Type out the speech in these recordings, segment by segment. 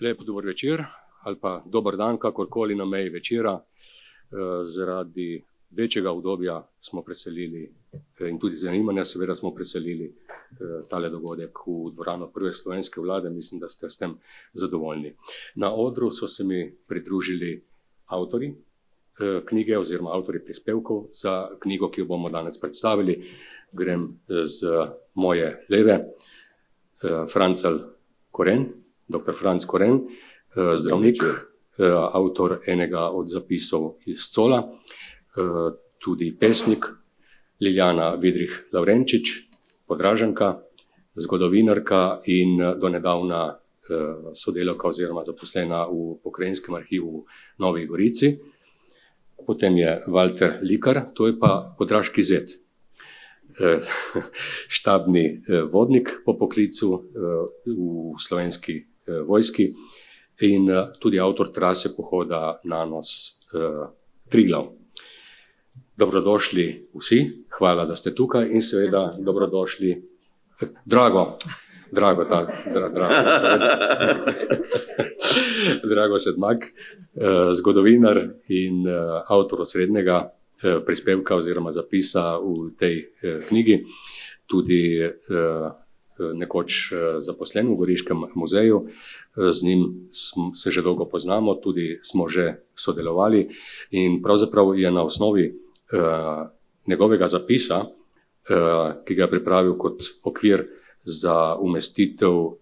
Lep dober večer ali pa dober dan, kakorkoli na meji večera. Zaradi večjega obdobja smo preselili in tudi zanimanja seveda smo preselili tale dogodek v dvorano Prve slovenske vlade. Mislim, da ste s tem zadovoljni. Na odru so se mi pridružili avtorji knjige oziroma avtorji prispevkov za knjigo, ki jo bomo danes predstavili. Grem z moje leve, Francelj Koren, dr. Franc Koren, zdravnik, avtor enega od zapisov iz Cola, tudi pesnik, Liljana Vidrih Lavrenčič, podraženka, zgodovinarka in donedavna sodelavka oziroma zaposlena v Pokrajinskem arhivu v Novi Gorici. Potem je Valter Likar, to je pa podraški zet, štabni vodnik po poklicu v Slovenski vojski in tudi avtor trase pohoda Nanos Triglav. Dobrodošli vsi, hvala, da ste tukaj in seveda dobrodošli Drago Sedmak, zgodovinar in avtor osrednjega prispevka oziroma zapisa v tej knjigi, tudi nekoč zaposlen v Goriškem muzeju. Z njim se že dolgo poznamo, tudi smo že sodelovali in pravzaprav je na osnovi njegovega zapisa, ki ga je pripravil kot okvir za umestitev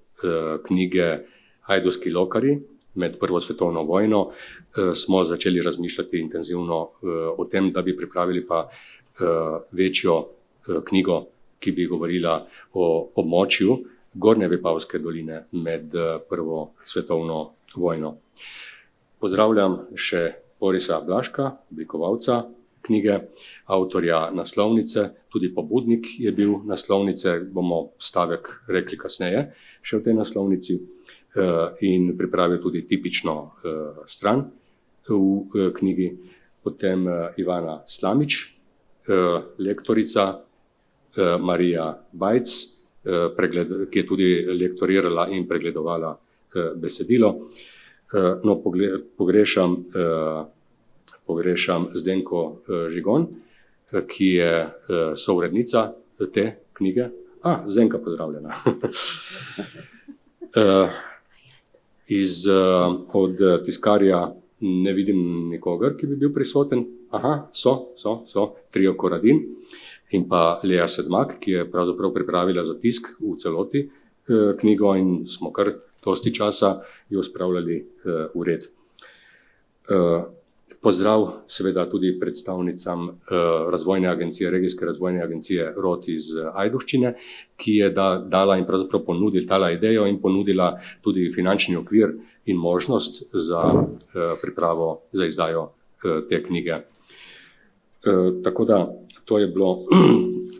knjige Ajdovski lokarji med Prvo svetovno vojno, smo začeli razmišljati intenzivno o tem, da bi pripravili pa večjo knjigo, ki bi govorila o območju Gornje Vipavske doline med Prvo svetovno vojno. Pozdravljam še Borisa Blaška, oblikovalca knjige, avtorja naslovnice, tudi pobudnik je bil naslovnice, bomo stavek rekli kasneje še v tej naslovnici, in pripravil tudi tipično stran v knjigi. Potem Ivana Slamič, lektorica, Marija Bajc, ki je tudi lektorirala in pregledovala besedilo. No, pogrešam Zdenko Žigon, ki je sourednica te knjige. Zdenka, pozdravljena. Od tiskarja ne vidim nikogar, ki bi bil prisoten. So, Trio Koradin in pa Lea Sedmak, ki je pravzaprav pripravila za tisk v celoti knjigo in smo kar dosti časa jo spravljali v red. Pozdrav seveda tudi predstavnicam razvojne agencije, regijske razvojne agencije ROT iz Ajdovščine, ki je dala in pravzaprav ponudila idejo in ponudila tudi finančni okvir in možnost za pripravo, za izdajo te knjige. Tako da to je bilo,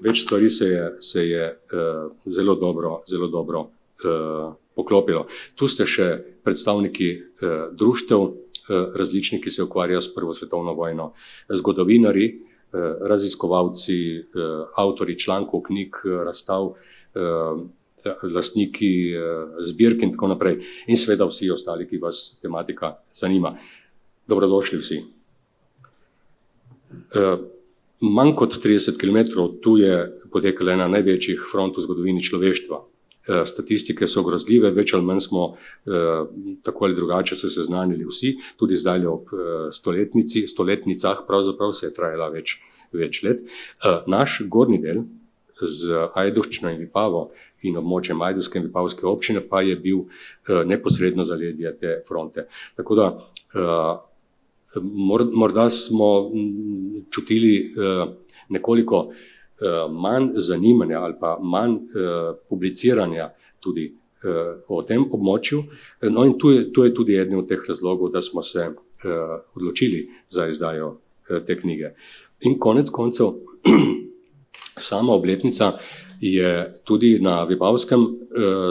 več stvari se je zelo dobro poklopilo. Tu ste še predstavniki društev različni, ki se ukvarjajo s Prvo svetovno vojno, zgodovinari, raziskovalci, avtori člankov, knjig, razstav, lastniki zbirk in tako naprej. In seveda vsi ostali, ki vas tematika zanima. Dobrodošli vsi. Manj kot 30 kilometrov tu je potekala ena največjih front v zgodovini človeštva. Statistike so grozljive, več ali manj smo tako ali drugače se seznanili vsi, tudi zdaj ob stoletnicah, pravzaprav se je trajala več let. Naš gornji del z Ajdovščino in Vipavo in območjem Ajdovske in Vipavske občine pa je bil neposredno zaledje te fronte. Tako da morda smo čutili nekoliko manj zanimanja ali pa manj publiciranja tudi o tem območju. No in tu je tudi eden od teh razlogov, da smo se odločili za izdajo te knjige. In konec koncev, sama obletnica je tudi na Vipavskem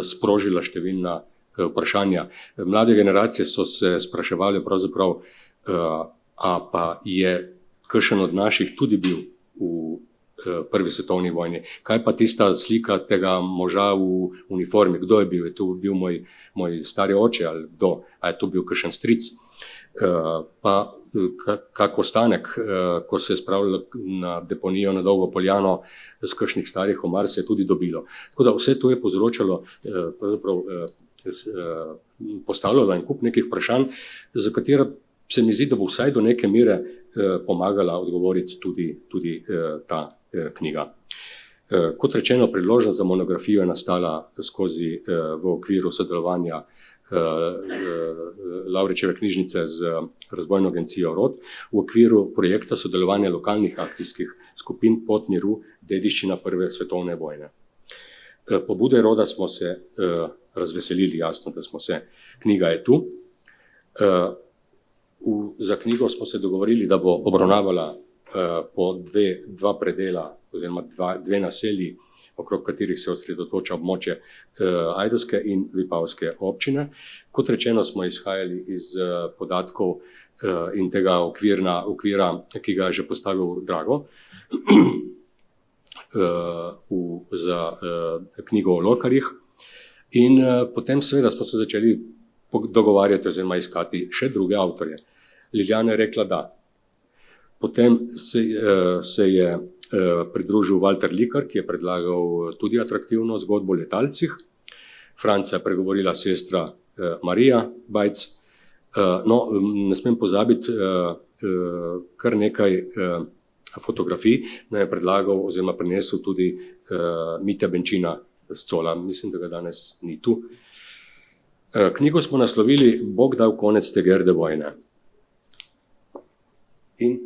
sprožila številna vprašanja. Mlade generacije so se spraševali pravzaprav, a pa je kakšen od naših tudi bil v prvi svetovni vojni. Kaj pa tista slika tega moža v uniformi? Kdo je bil? Je to bil moj stari oče ali kdo? A je to bil kakšen stric? Pa kak ostanek, ko se je spravljalo na deponijo na Dolgo poljano z kakšnih starih omar, se je tudi dobilo. Tako da vse to je povzročalo, postavljalo en kup nekih vprašanj, za katera se mi zdi, da bo vsaj do neke mere pomagala odgovoriti tudi ta knjiga. Kot rečeno, priložnost za monografijo je nastala skozi v okviru sodelovanja Lavričeve knjižnice z Razvojno agencijo ROD v okviru projekta sodelovanja lokalnih akcijskih skupin Pot miru, dediščina prve svetovne vojne. Pobude ROD-a smo se razveselili, jasno, da smo se, knjiga je tu. Za knjigo smo se dogovorili, da bo obravnavala po dva predela oziroma dve naselji, okrog katerih se osredotoča območje ajdovske in vipavske občine. Kot rečeno, smo izhajali iz podatkov in tega okvira, ki ga je že postavil Drago za knjigo o lokarjih. In potem seveda smo se začeli dogovarjati oziroma iskati še druge avtorje. Liljana je rekla da. Potem se je pridružil Walter Likar, ki je predlagal tudi atraktivno zgodbo o letalcih. Franca je pregovorila sestra Marija Bajc. No, ne smem pozabiti, kar nekaj fotografij nam je predlagal oziroma prinesel tudi Mitja Benčina z Cola. Mislim, da ga danes ni tu. Knjigo smo naslovili Bog dal konec te grde vojne. In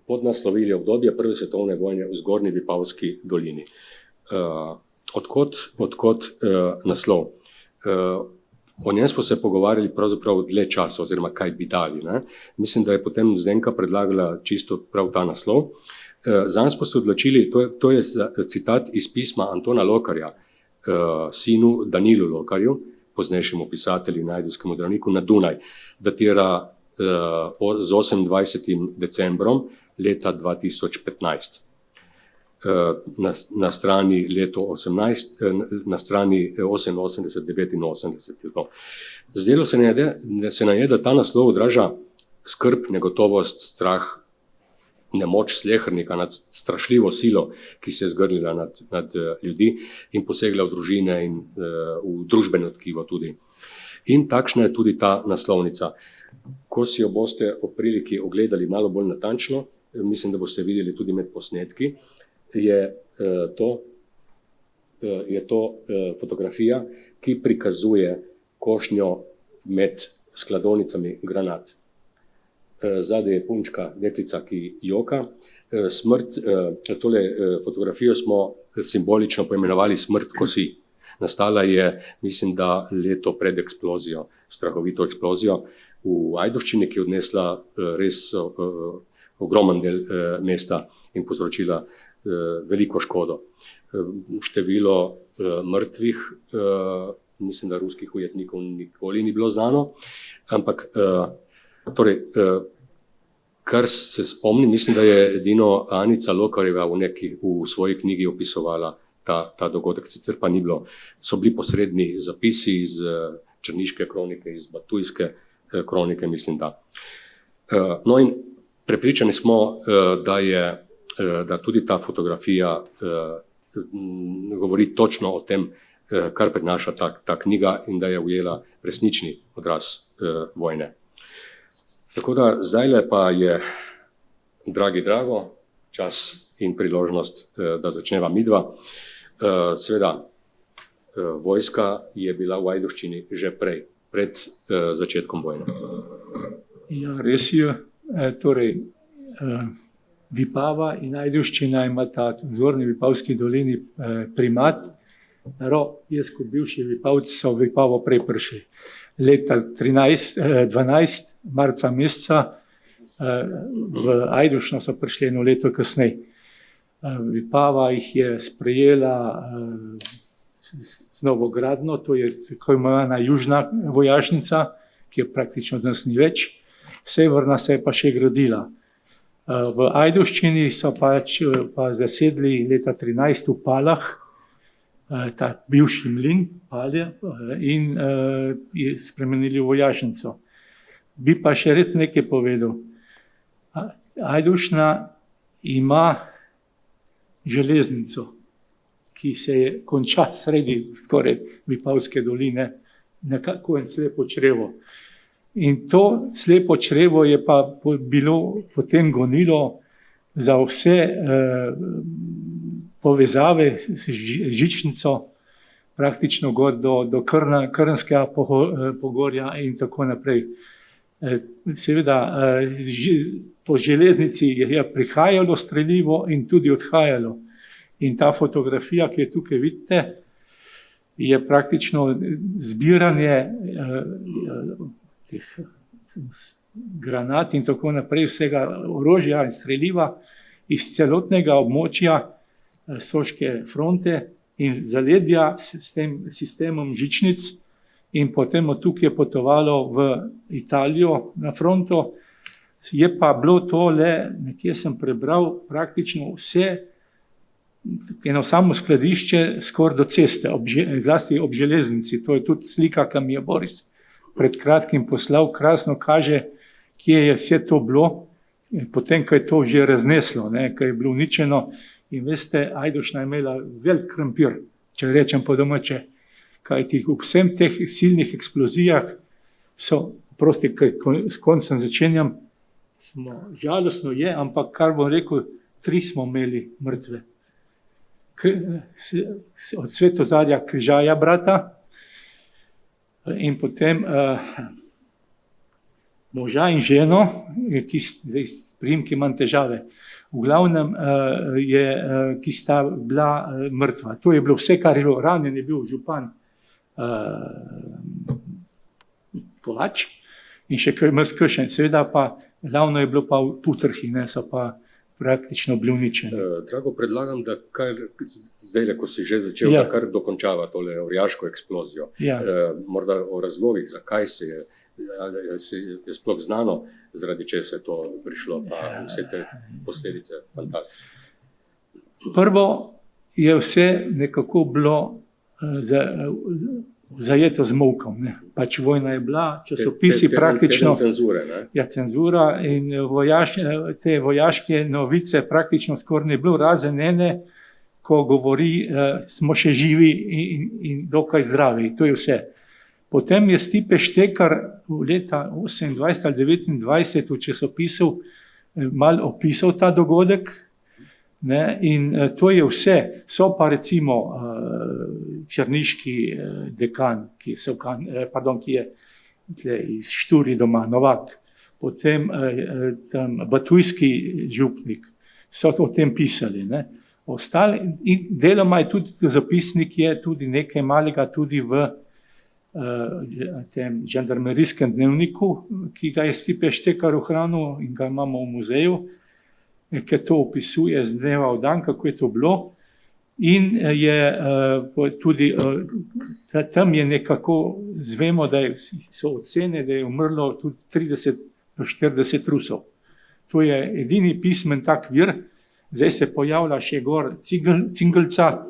podnaslovili obdobje prve svetovne vojne v Zgornji Vipavski dolini. Odkot naslov? O njem smo se pogovarjali pravzaprav dlje časa, oziroma kaj bi dali. Ne? Mislim, da je potem Zdenka predlagala čisto prav ta naslov. Zanj smo se odločili, to je citat iz pisma Antona Lokarja, sinu Danilu Lokarju, poznejšemu pisatelju in ajdovskemu zdravniku, na Dunaj, datira z 28. decembrom leta 2015. Na strani leto 18, na strani 88-89. Zdelo se nam je, da ta naslov odraža skrb, negotovost, strah, nemoč slehernika nad strašljivo silo, ki se je zgrnila nad ljudi in posegla v družine in v družbeno tkivo tudi. In takšna je tudi ta naslovnica. Ko si jo boste ob priliki ogledali malo bolj natančno, mislim, da boste videli tudi med posnetki, je to fotografija, ki prikazuje košnjo med skladonicami granat. Zadaj je punčka, deklica, ki joka. Tole fotografijo smo simbolično poimenovali Smrt kosi. Nastala je, mislim, da leto pred eksplozijo, strahovito eksplozijo v Ajdovščini, ki je odnesla res ogromen del mesta in povzročila veliko škodo. Število mrtvih, mislim, da ruskih ujetnikov nikoli ni bilo znano, ampak torej, kar se spomnim, mislim, da je edino Anica Lokarjeva v svoji knjigi opisovala ta dogodek, sicer pa ni bilo. So bili posredni zapisi iz črniške kronike, iz batujske kronike, mislim, da. No in prepričani smo, da tudi ta fotografija govori točno o tem, kar prinaša ta knjiga in da je ujela resnični odraz vojne. Tako da zdajle pa je, dragi Drago, čas in priložnost, da začneva midva. Seveda, vojska je bila v Ajdovščini že pred začetkom vojne. Ja, res je. Torej, Vipava in Ajdovščina imata v Zgornji Vipavski dolini primat. Jaz kot bivši Vipavci so v Vipavo prej prišli. Leta 12. marca meseca, v Ajdovščino so prišli eno leto kasneje. Vipava jih je sprejela z novogradno, to je tako imenovana južna vojašnica, ki je praktično danes ni več. Severna se je pa še gradila. V Ajdovščini so pa zasedli leta 13 v Palah, ta bivši mlin Palje, in je spremenili v vojašnico. Bi pa še red nekaj povedal. Ajdovščina ima železnico, ki se je konča sredi skoraj Vipavske doline, nekako en slepo črevo. In to slepo črevo je pa bilo potem gonilo za vse povezave s žičnico, praktično gor do Krnskega pogorja in tako naprej. Seveda, po železnici je prihajalo strelivo in tudi odhajalo. In ta fotografija, ki je tukaj vidite, je praktično zbiranje teh granat in tako naprej, vsega orožja in streliva iz celotnega območja Soške fronte in zaledja s tem sistemom žičnic, in potem od tukaj je potovalo v Italijo na fronto. Je pa bilo to le, nekje sem prebral, praktično vse, eno samo skladišče skoraj do ceste, zlasti ob železnici. To je tudi slika, ki mi je Boris pred kratkim poslal, krasno kaže, kje je vse to bilo, potem, ko je to že razneslo, ko je bilo uničeno. In veste, Ajdovščina je imela velik krompir, če rečem po domače, kajti v vsem teh silnih eksplozijah so, prosti, s koncem začenjam, žalostno je, ampak kar bom rekel, 3 smo imeli mrtve. Od Svetozarja Križaja brata in potem moža in ženo, ki imam težave. V glavnem ki sta bila mrtva. To je bilo vse, kar je bilo. Ranjen je bil župan Kovač in še mrzkršen. Seveda pa glavno je bilo pa v Putrhi, so pa praktično bili uničeni. Drago, predlagam, da kar zdaj, ko si že začel, da kar dokončava tole orjaško eksplozijo. Morda o razlogih, zakaj se je sploh znano, zaradi česa je to prišlo, pa vse te posledice fantastične. Prvo je vse nekako bilo zajeto z molkom. Pač vojna je bila, časopisi praktično... Cenzure, ne? Ja, cenzura in te vojaške novice praktično skoraj ne bilo, razen ene, ko govori, smo še živi in dokaj zdravi. To je vse. Potem je Stipe Štekar v leta 28 ali 29 v časopisu malo opisal ta dogodek, in to je vse. So pa recimo črniški dekan, ki je iz Šturi doma, Novak, potem batujski župnik, so o tem pisali. In deloma je tudi zapisnik, je tudi nekaj malega tudi v tem žandarmerijskem dnevniku, ki ga je Stipe Štekar ohranil in ga imamo v muzeju, ki to opisuje z dneva v dan, kako je to bilo. In je tudi tam je nekako, zvemo, da so ocene, da je umrlo tudi 30 do 40 Rusov. To je edini pismen tak vir. Zdaj se pojavlja še gor Cingelca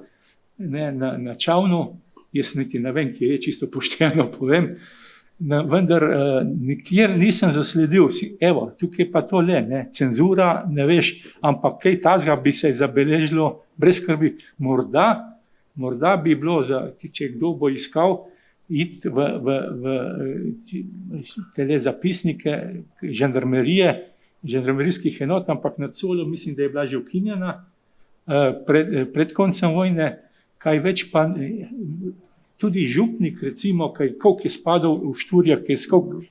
na Čavnu. Jaz niti ne vem, ki je, čisto pošteno povem, vendar nikjer nisem zasledil. Evo, tukaj pa to le, cenzura, ne veš, ampak kaj tazga bi se zabeležilo brez skrbi. Morda bi bilo, če kdo bo iskal, iti v tele zapisnike žandarmerije, žandarmerijskih enot, ampak nad Solo mislim, da je bila že ukinjena pred koncem vojne. Kaj več pa tudi župnik, recimo, koliko je spadal v Šturja, ki je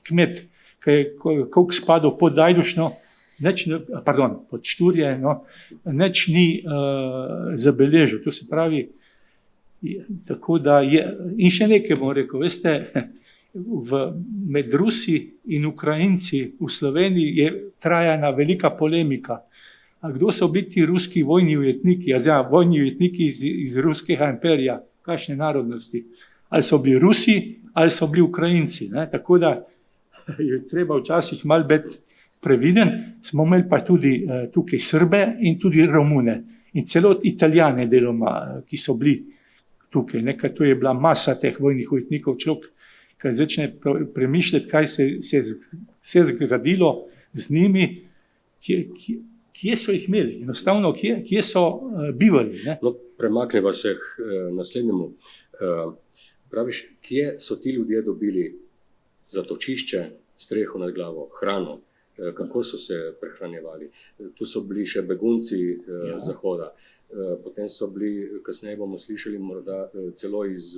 kmet, koliko je spadal pod Ajdovščino, pod Šturje, nič ni zabeležil. To se pravi, tako da je, in še nekaj bom rekel, veste, med Rusi in Ukrajinci v Sloveniji je trajana velika polemika. A kdo so bili ti ruski vojni ujetniki, vojni ujetniki iz ruskega imperija, kakšne narodnosti? Ali so bili Rusi, ali so bili Ukrajinci. Tako da je treba včasih malo biti previden, smo imeli pa tudi tukaj Srbe in tudi Romune in celo Italijane deloma, ki so bili tukaj. Nekaj to je bila masa teh vojnih ujetnikov, človek, ki začne premišljati, kaj se zgradilo z njimi, kje so jih imeli, enostavno, kje so bivali. Ne? No, premakneva se k naslednjemu. Praviš, kje so ti ljudje dobili zatočišče, streho nad glavo, hrano, kako so se prehranjevali? Tu so bili še begunci Zahoda, potem so bili, kasneje bomo slišali, morda celo iz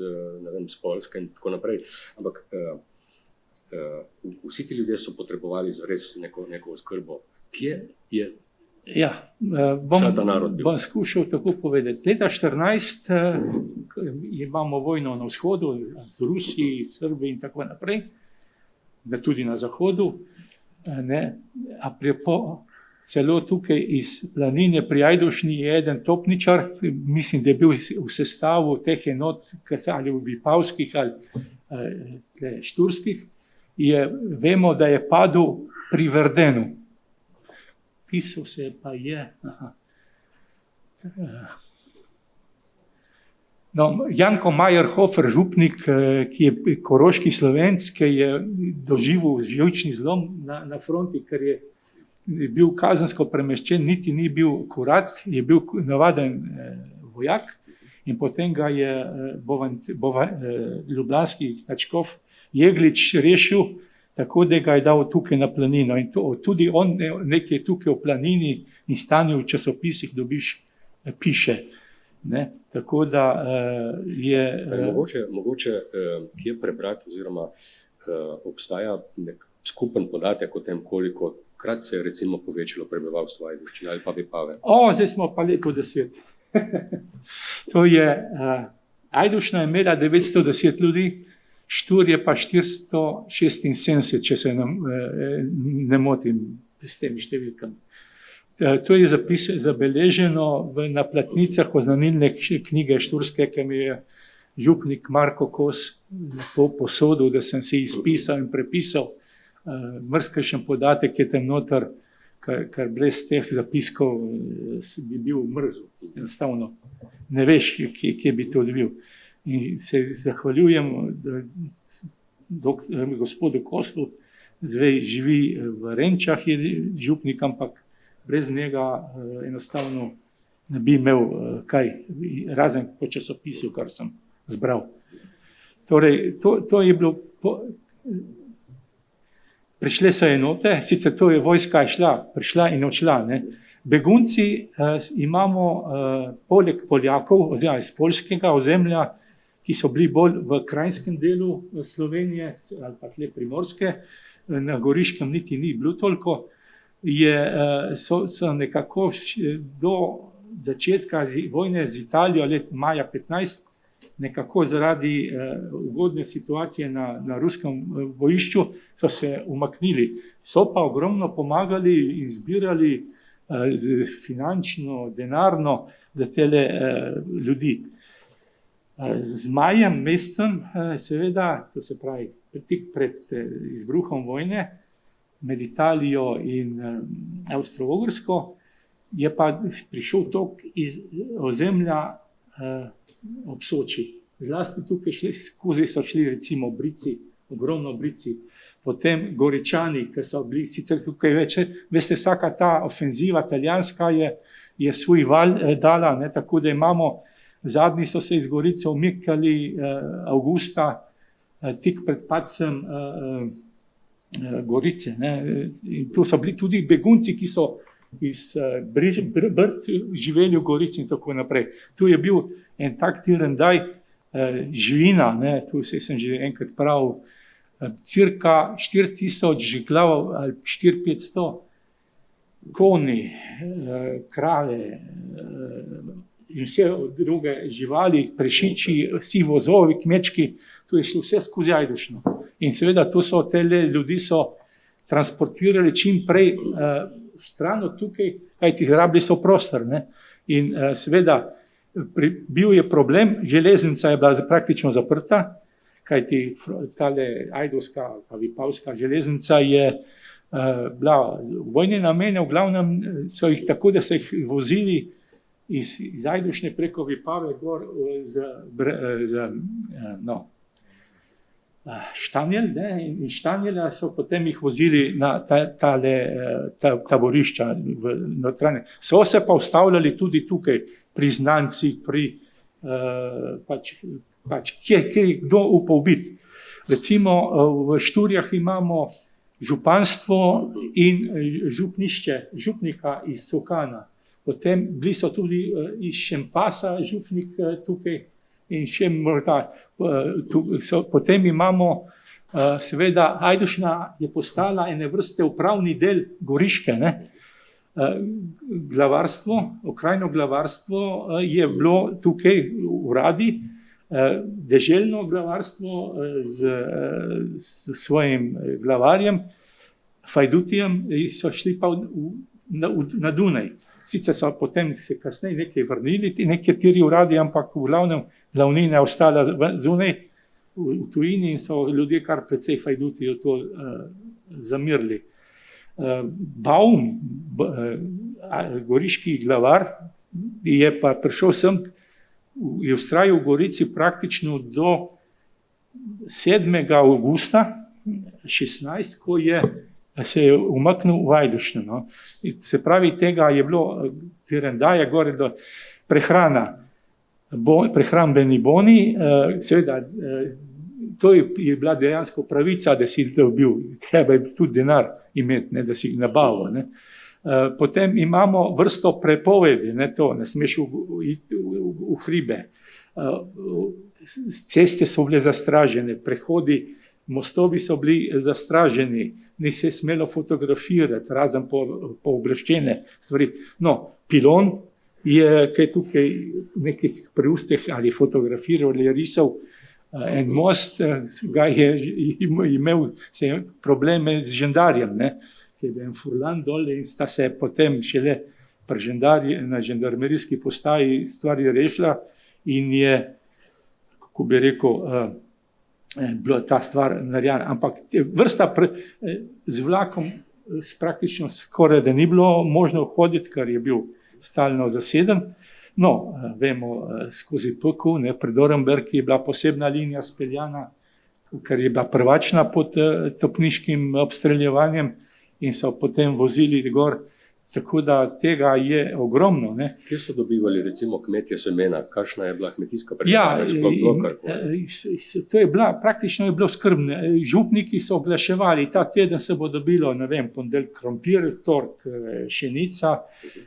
Poljske in tako naprej. Ampak vsi ti ljudje so potrebovali res neko oskrbo. Kje je ta narod bil? Bom skušal tako povedati. Leta 2014 imamo vojno na vzhodu z Rusiji, Srbiji in tako naprej, tudi na zahodu. Celo tukaj iz planine pri Ajdovšni je eden topničar, mislim, da je bil v sestavu teh enot, ali v Vipavskih ali Šturskih, vemo, da je padel pri Verdenu. Pisal se pa je. No, Janko Majerhofer, župnik, ki je koroški Slovenec, ki je doživel živčni zlom na fronti, ker je bil kazensko premeščen, niti ni bil kurat, je bil navaden vojak in potem ga je ljubljanski Tačkov Jeglič rešil, tako da ga je dal tukaj na planino. In tudi on nekaj tukaj v planini in stanju v časopisih piše. Ne? Tako da je... Mogoče kje prebrati oziroma obstaja nek skupen podatek o tem, koliko krat se je recimo povečalo prebivalstvo Ajdovščine ali pa Vipave? Zdaj smo pa leto 10. To je, Ajdovščina je imela 910 ljudi, Štur je pa 476, če se ne motim s temi številkami. To je zabeleženo na platnicah oznanilne knjige Šturske, ki mi je župnik Marko Kos posodil, da sem si izpisal in prepisal. Mrzkejšen podatek je tam noter, ker brez teh zapiskov bi bil mrzel. Enostavno ne veš, kje bi to dobil. In se zahvaljujem gospodu Koslu, zdaj živi v Renčah, je župnik, ampak brez njega enostavno ne bi imel kaj, razen po časopisu, kar sem zbral. Torej, to je bilo... Prišle so enote, sicer to je vojska prišla in odšla. Begunci imamo poleg Poljakov, oziroma iz poljskega ozemlja, ki so bili bolj v krajskem delu Slovenije, ali pa tle primorske, na Goriškem niti ni bilo toliko, so nekako do začetka vojne z Italijo maja 15, nekako zaradi ugodne situacije na ruskem bojišču, so se umaknili. So pa ogromno pomagali in zbirali finančno, denarno za tele ljudi. Z majem mesecem, seveda, to se pravi tik pred izbruhom vojne med Italijo in Avstro-Ogrsko, je pa prišel tok iz ozemlja ob Soči. Zlasti tukaj skozi so šli recimo Brici, ogromno Brici, potem Goričani, ker so bili sicer tukaj več, veste, vsaka ta ofenziva italijanska je svoj val dala, tako da imamo, zadnji so se iz Gorice umikali avgusta, tik pred padcem Gorice. In tu so bili tudi begunci, ki so iz Brd živeli v Gorici in tako naprej. Tu je bil en tak tirendaj živina, tu sem že enkrat pravil, cirka 4000 žiglav ali 400-500 koni, krave in vse druge živali, prešiči, vsi vozovi, kmečki, tu je šlo vse skozi Ajdovščino. In seveda tu so tele ljudi transportirali čim prej strano tukaj, kajti rabili so prostor. In seveda bil je problem, železnica je bila praktično zaprta, kajti tale ajdovska pa vipavska železnica je bila vojne namene, v glavnem so jih tako, da so jih vozili iz Ajdušne preko Vipave gor Štanjel, ne, in Štanjela so potem jih vozili na taborišča v notranje. So se pa ustavljali tudi tukaj pri Znancih, kjer je kdo upal biti. Recimo v Šturjah imamo županstvo in župnika iz Sokana. Potem bili so tudi iz Šempasa župnik tukaj in še morda. Potem imamo, seveda, Ajdušna je postala ene vrste upravni del Goriške, ne. Glavarstvo, okrajno glavarstvo je bilo tukaj v uradi, deželno glavarstvo s svojim glavarjem, Fajdutijem, so šli pa na Dunaj. Sicer so potem se kasneje nekaj vrnili, nekateri uradi, ampak v glavnem glavnina je ostala zunaj v tujini in so ljudje kar precej Fajdutijo to zamirili. Baum, goriški glavar, je pa prišel sem, je vztrajal v Gorici praktično do 7. avgusta 16, ko se je umaknil v Ajdušno. No. Se pravi, tega je bilo, Tirendaje gore do prehrana, prehrambeni boni, seveda, to je bila dejansko pravica, da si dobil, treba je tudi denar imeti, ne, da si nabavil. Ne. Potem imamo vrsto prepovedi, ne smeš iti v hribe. Ceste so bile zastražene, prehodi, mostovi so bili zastraženi, ni se smelo fotografirati, razen pooblaščene stvari. No, Pilon je kaj tukaj v nekih preustih ali fotografiral ali risal en most, ga je imel probleme z žandarjem, ne, ki je bil en furlan dol in sta se potem šele na žandarmerijski postaji stvari rešila in je, kako bi rekel, bila ta stvar narejena. Ampak vrsta z vlakom praktično skoraj da ni bilo možno hoditi, ker je bil stalno zaseden. No, vemo, skozi Pekel, pred Orenberg je bila posebna linija speljana, ker je bila prvačna pod topniškim obstreljevanjem in so potem vozili gor, tako da tega je ogromno. Ne. Kje so dobivali recimo kmetje semena? Kakšna je bila kmetijska prehrana? To je bila, praktično je bilo skrbno. Župniki so oglaševali, ta teden se bo dobilo, ne vem, ponedeljek krompir, tork, pšenica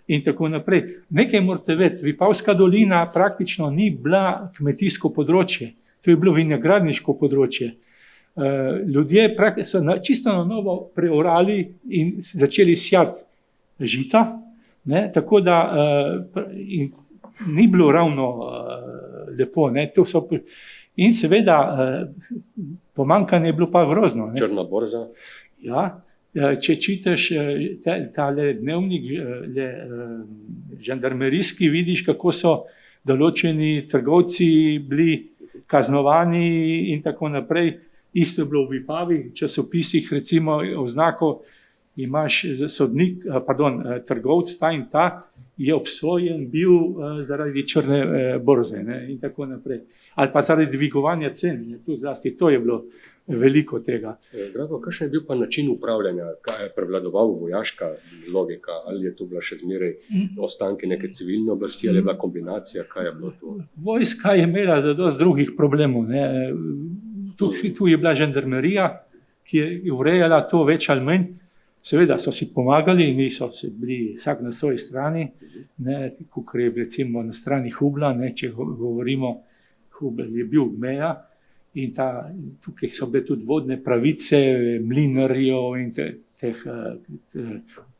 in tako naprej. Nekaj morate vedeti, Vipavska dolina praktično ni bila kmetijsko področje, to je bilo vinogradniško področje. Ljudje so čisto na novo preorali in začeli sjati žita, ne, tako da ni bilo ravno lepo. Ne, in seveda pomanjkanje je bilo pa grozno. Ne. Črna borza? Ja, če čitaš tale dnevnik žandarmerijski, vidiš, kako so določeni trgovci bili kaznovani in tako naprej. Isto je bilo v Vipavi, časopisih, recimo oznako, imaš trgovc ta in ta je obsojen bil zaradi črne borze, ne, in tako naprej. Ali pa zaradi dvigovanja cen, to je bilo veliko tega. Drago, kakšen je bil pa način upravljanja? Kaj je prevladoval vojaška logika? Ali je to bila še zmeraj ostanki neke civilne oblasti, ali je bila kombinacija? Kaj je bilo to? Vojska je imela dosti drugih problemov. Ne. Tu je bila žandarmerija, ki je urejala to več ali manj. Seveda so si pomagali, niso bili vsak na svoji strani, kot je recimo na strani Hubla, ne, če govorimo, Hubel je bil meja in tukaj so bile tudi vodne pravice, mlinarjev in teh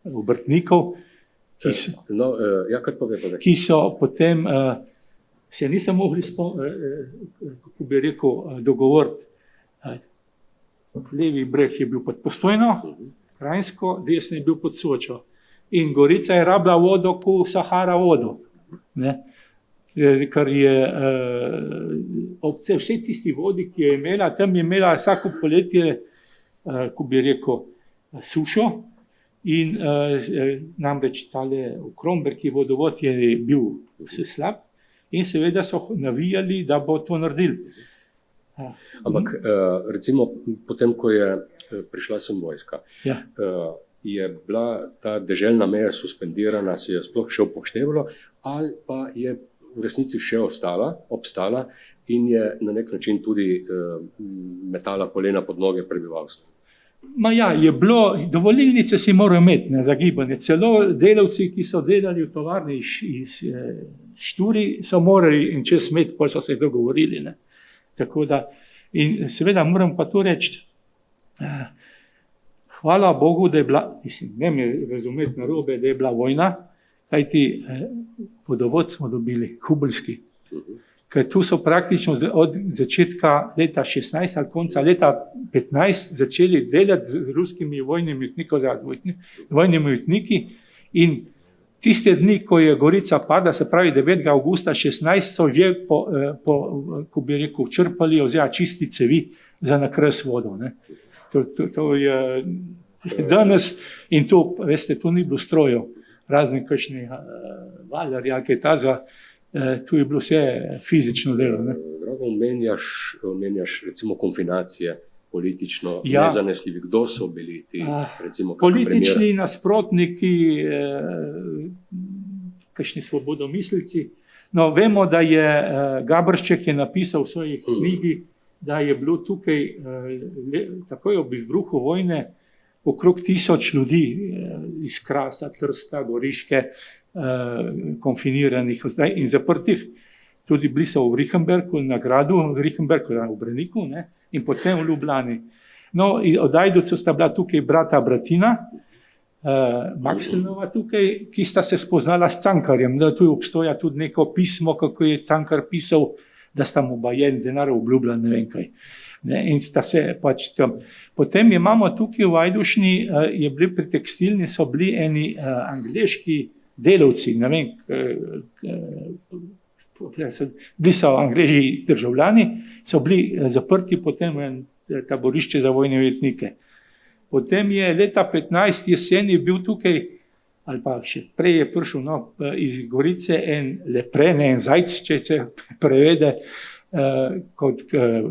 obrtnikov, ki so potem se niso mogli, kako bi rekel, dogovoriti. Levi breg je bil pod Postojno, Krajinsko, desni je bil pod Sočo. In Gorica je rabila vodo, ko Sahara vodo. Ne? Ker je ob vsej tisti vodi, ki jo je imela, tam je imela vsako poletje, ko bi rekel, sušo in namreč tale v Kromberki vodovod je bil vse slab in seveda so navijali, da bo to naredili. Ampak recimo potem, ko je prišla sem vojska, je bila ta deželna meja suspendirana, se je sploh še upoštevalo ali pa je v resnici še obstala in je na nek način tudi metala polena pod noge prebivalstvu? Je bilo, dovolilnice si morajo imeti za gibanje. Celo delavci, ki so delali v tovarni iz Šturi, so morali in čez met, pol so se dogovorili. Ne. Tako da, in seveda moram pa to reči, hvala Bogu, da je bila, ne me razumeti narobe, da je bila vojna, kajti vodovod smo dobili, Hubljski. Ker tu so praktično od začetka leta 16 ali konca leta 15 začeli delati z ruskimi vojnimi jetniki in tiste dni, ko je Gorica padla, se pravi 9. avgusta 16, so že ko bi rekel, črpali oziroma čisti cevi za nakres vodo. Ne. To je danes in to, veste, tu ni bilo strojev, razen kakšni valjari ali kaj takega. Tu je bilo vse fizično delo. Drago, omenjaš recimo konfinacije politično nezanesljivi. Kdo so bili ti? Politični nasprotniki, kakšni svobodomisleci. No, vemo, da je Gabršček je napisal v svoji knjigi, da je bilo tukaj takoj ob izbruhu vojne okrog 1000 ljudi iz Krasa, Trsta, Goriške, konfiniranih in zaprtih. Tudi bili so v Richenbergu, na gradu Richenbergu, v Braniku, ne, in potem v Ljubljani. No, od Ajdovcev sta bila tukaj brata Bratina, Maxenova tukaj, ki sta se spoznala s Cankarjem. Da tu obstoja tudi neko pismo, kako je Cankar pisal, da sta mu bajen denar obljubljal, ne vem kaj. Ne, in sta se pač tam. Potem imamo tukaj v Ajdušni, je bili pri tekstilni, so bili eni angleški delavci, ne vem, bili so Angleži državljani, so bili zaprti potem v taborišče za vojne ujetnike. Potem je leta 15 jeseni bil tukaj, ali pa še prej je prišel iz Gorice en Lepren, en Zajc, če se prevede kot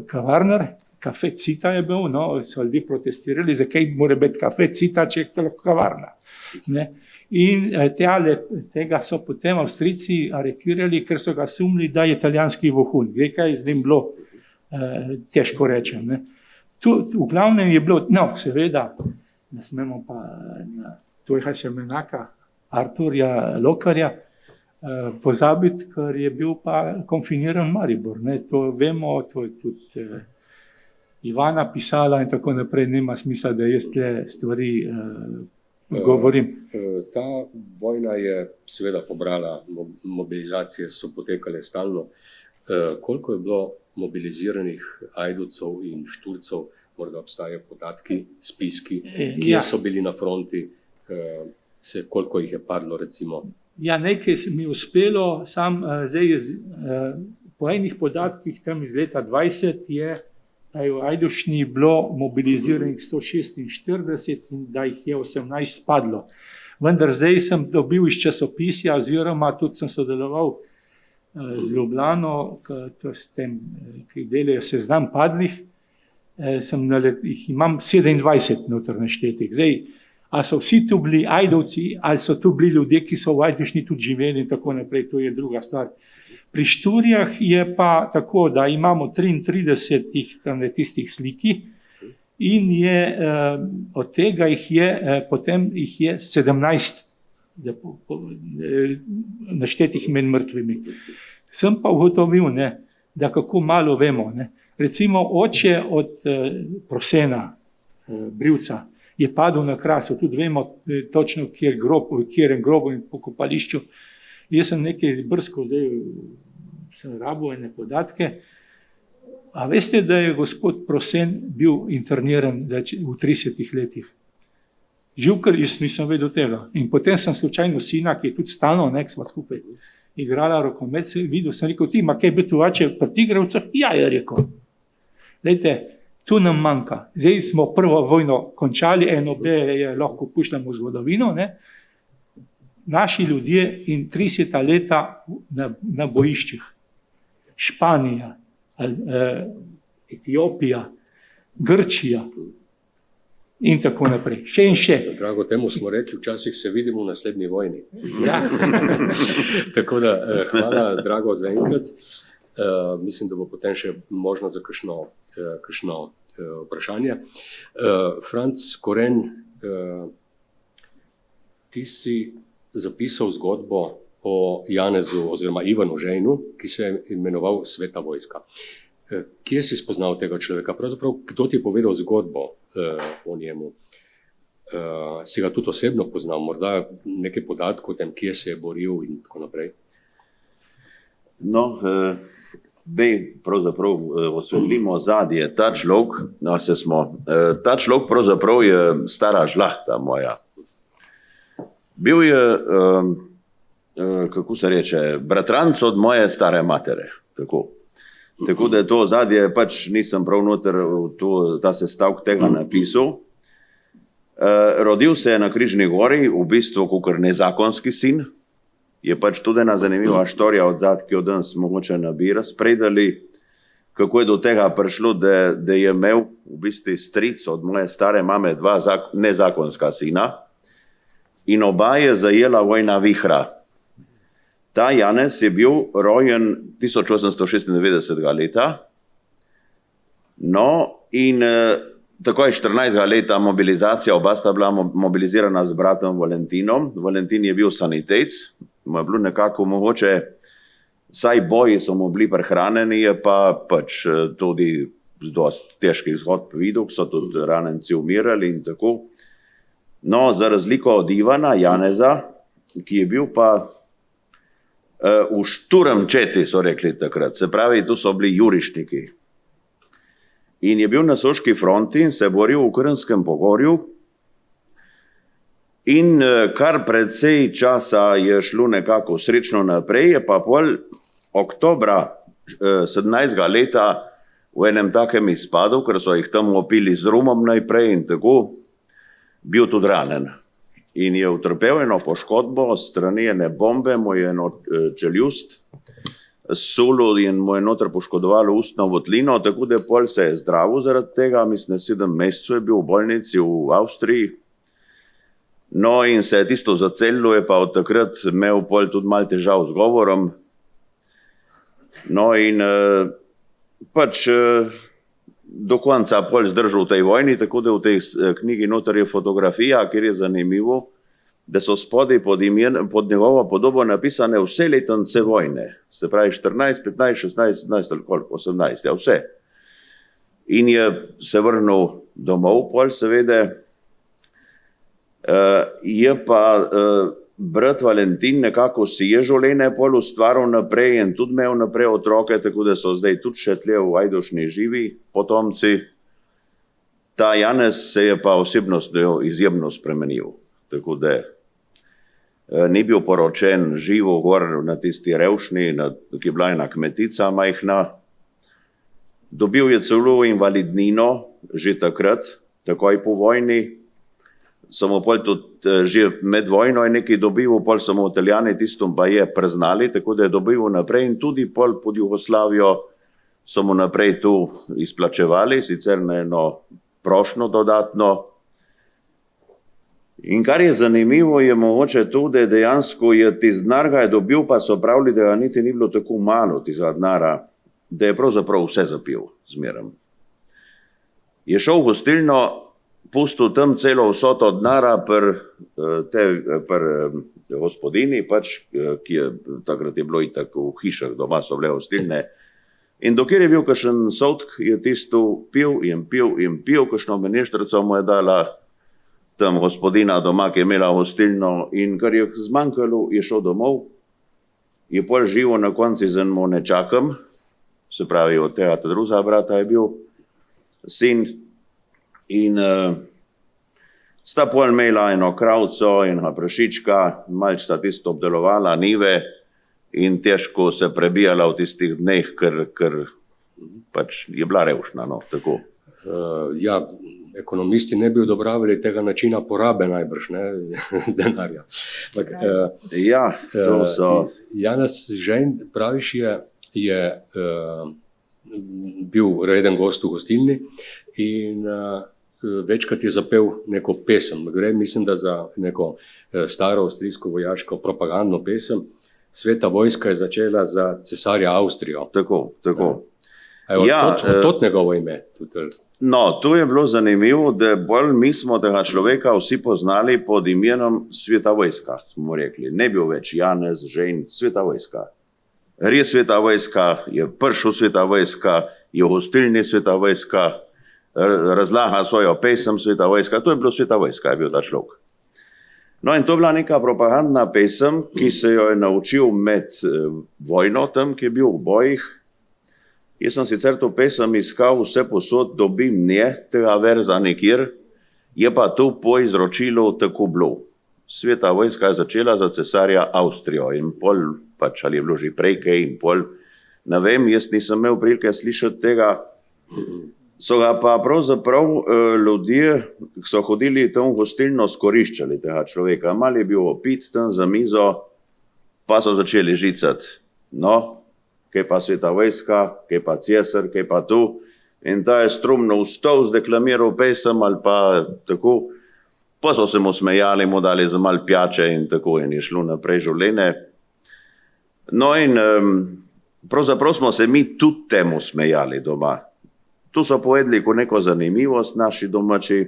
kavarnar, Kafe Cita je bil, so ljudi protestirali, zakaj mora biti Kafe Cita, če je to kavarna. Ne. In tega so potem Avstrijci aretirali, ker so ga sumili, da je italijanski vohun. Ve, kaj z njim bilo, težko rečem. Ne. V glavnem je bilo, seveda, ne smemo pa na tvojega Šemenaka, Arturja Lokarja, pozabiti, ker je bil pa konfiniran Maribor. Ne. To vemo, to je tudi Ivana pisala in tako naprej, nima smisla, da jaz te stvari govorim. Ta vojna je seveda pobrala, mobilizacije so potekale stalno. Koliko je bilo mobiliziranih Ajdovcev in Šturcev, morda obstajajo podatki, spiski, kje so bili na fronti, koliko jih je padlo recimo? Nekaj se mi je uspelo, zdaj po enih podatkih tam iz leta 20 je, da je v Ajdušni bilo mobiliziranih 146 in da jih je 18 padlo. Vendar zdaj sem dobil iz časopisja oziroma tudi sem sodeloval z Ljubljano, ki delajo seznam padlih, jih imam 27 noter naštetih. Zdaj, a so vsi tu bili Ajdovci ali so tu bili ljudje, ki so v Ajdušni tudi živeli in tako naprej, to je druga stvar. Pri Šturjah je pa tako, da imamo 33 tistih sliki in od tega potem jih je 17 naštetih med mrtvimi. Sem pa ugotovil, da kako malo vemo. Ne. Recimo oče od Prosena, Brivca, je padel na Krasu, tudi vemo točno, v kjerem grobu in pokopališču. Jaz sem nekaj brskal, zdaj sem rabil ene podatke. A veste, da je gospod Prosen bil interniran v 30 letih? Živkar, jaz nisem vedel tega. In potem sem slučajno sina, ki je tudi stalno, sva skupaj igrala rokomet, videl, sem rekel, ti, kaj bi tu vače pri Tigravcah? Ja, je rekel. Lejte, Tu nam manjka. Zdaj smo prvo vojno končali, eno B je lahko puščamo v zgodovino, ne? Naši ljudje in 30 leta na bojiščih. Španija, Etiopija, Grčija in tako naprej. Še in še. Drago, temu smo rekli, včasih se vidimo v naslednji vojni. Ja. Tako da, hvala, Drago, za enkrat. Mislim, da bo potem še možno za kakšno vprašanje. Franc Koren, ti si zapisal zgodbo o Janezu oziroma Ivanu Žejnu, ki se je imenoval Sveta vojska. Kje si spoznal tega človeka? Pravzaprav, kdo ti je povedal zgodbo o njemu? Si ga tudi osebno poznal? Morda nekaj podatkov o tem, kje se je boril in tako naprej? No, pravzaprav osvetlimo ozadje. Ta človek pravzaprav je stara žlahta moja. Bil je, kako se reče, bratranc od moje stare matere. Tako da je to ozadje, pač nisem prav noter ta sestavek tega napisal. Rodil se je na Križni gori, v bistvu kakor nezakonski sin. Je pač tudi ena zanimiva štorija od zad, ki jo danes mogoče bi razpredali, kako je do tega prišlo, da je imel v bistvu stric od moje stare mame dva nezakonska sina in oba je zajela vojna vihra. Ta Janez je bil rojen 1896 leta, no in takoj 14 leta mobilizacija, oba sta bila mobilizirana z bratom Valentinom. Valentin je bil sanitec, mu je bilo nekako mogoče, saj boji so mu bili prehranjeni, je pa pač tudi dosti težkih zgodb videl, so tudi ranjenci umirali in tako. No, za razliko od Ivana, Janeza, ki je bil pa v šturm četi, so rekli takrat, se pravi, tu so bili jurišniki. In je bil na soški fronti in se boril v Krnskem pogorju. In kar precej časa je šlo nekako srečno naprej, je pa pol oktobra 17. leta v enem takem izpadu, ker so jih tam opili z rumom najprej in tako, bil tudi ranjen. In je utrpel eno poškodbo, strani ene bombe, mu je eno čeljust sulo in mu je noter poškodovalo ustno votlino, tako da pol se je zdravil zaradi tega, mislim, 7 mesecev je bil v bolnici v Avstriji. No in se je tisto zacelilo, je pa od takrat imel pol tudi malo težav z govorom. No in pač do konca pol zdržal v tej vojni, tako da v tej knjigi noter je fotografija, kjer je zanimivo, da so spodaj pod njegovo podobo napisane vse letnice vojne. Se pravi 14, 15, 16, 17 ali koliko, 18, ja vse. In je se vrnil domov pol seveda. Je pa brat Valentin nekako si je življenje pol ustvaril naprej in tudi imel naprej otroke, tako da so zdaj tudi še tle v Ajdovšni živi potomci. Ta Janez se je pa osebnostno izjemno spremenil, tako da ni bil poročen živo gor na tisti Revšni, ki je bila ena kmetica majhna. Dobil je celo invalidnino že takrat, takoj po vojni. So mu pol tudi že med vojno je nekaj dobil, pol so mu Italijani tistom pa je priznali, tako da je dobil naprej in tudi pol pod Jugoslavijo so mu naprej tu izplačevali, sicer na eno prošnjo dodatno. In kar je zanimivo, je mogoče to, da dejansko je denar ga je dobil, pa so pravili, da ga niti ni bilo tako malo tega denarja, da je pravzaprav vse zapil zmeraj. Je šel v gostilno, pustil tam celo vsoto denarja pri gospodini, pač, ki je takrat je bilo itak v hišah, doma so bile gostilne. In dokler je bil kakšen sodk, je tisto pil in pil in pil, kakšno meneštrico mu je dala tam gospodina doma, ki je imela gostilno, in kar je zmanjkalo, je šel domov, je pol živo na konci z enim nečakom, se pravi od tega drugega brata je bil sin, in sta pol imela eno kravco in prašička, malo sta tisto obdelovala, nive, in težko se prebijala v tistih dneh, ker pač je bila revšna, no, tako. Ja, ekonomisti ne bi odobravali tega načina porabe najbrž, ne, denarja. Ja, to so. Janez Žejn, praviš, je bil reden gost v gostilni in večkrat je zapel neko pesem. Gre, mislim, da za neko staro avstrijsko vojaško propagandno pesem. Sveta vojska je začela za cesarja Avstrijo. Tako. Tot njegovo ime. No, to je bilo zanimivo, da bolj mi smo tega človeka vsi poznali pod imenom Sveta vojska, smo rekli. Ne bil več Janez Žejn, Sveta vojska. Res Sveta vojska, je prišel Sveta vojska, je v gostilni Sveta vojska, razlaga svojo pesem Sveta vojska. To je bilo Sveta vojska, je bil ta človek. No in to je bila neka propagandna pesem, ki se jo je naučil med vojno, tam, ki je bil v bojih. Jaz sem sicer to pesem iskal vse posod, dobim nje, tega verza nikjer, je pa to po izročilu tako bilo. Sveta vojska je začela za cesarja Avstrijo in pol, pač ali je bilo že prej kaj in pol, ne vem, jaz nisem imel prilike slišati tega. So ga pa pravzaprav ljudje, ki so hodili tam v gostilno, skoriščali tega človeka. Mal je bil opit tam za mizo, pa so začeli žicati. No, kaj pa Sveta vojska, kaj pa cesar, kaj pa tu. In ta je strumno vstal, zdeklamiral pesem ali pa tako. Pa so se mu smejali, mu dali za mal pijače in tako in je šlo naprej življenje. No in pravzaprav smo se mi tudi temu smejali doma. Tu so povedali ko neko zanimivost naši domači.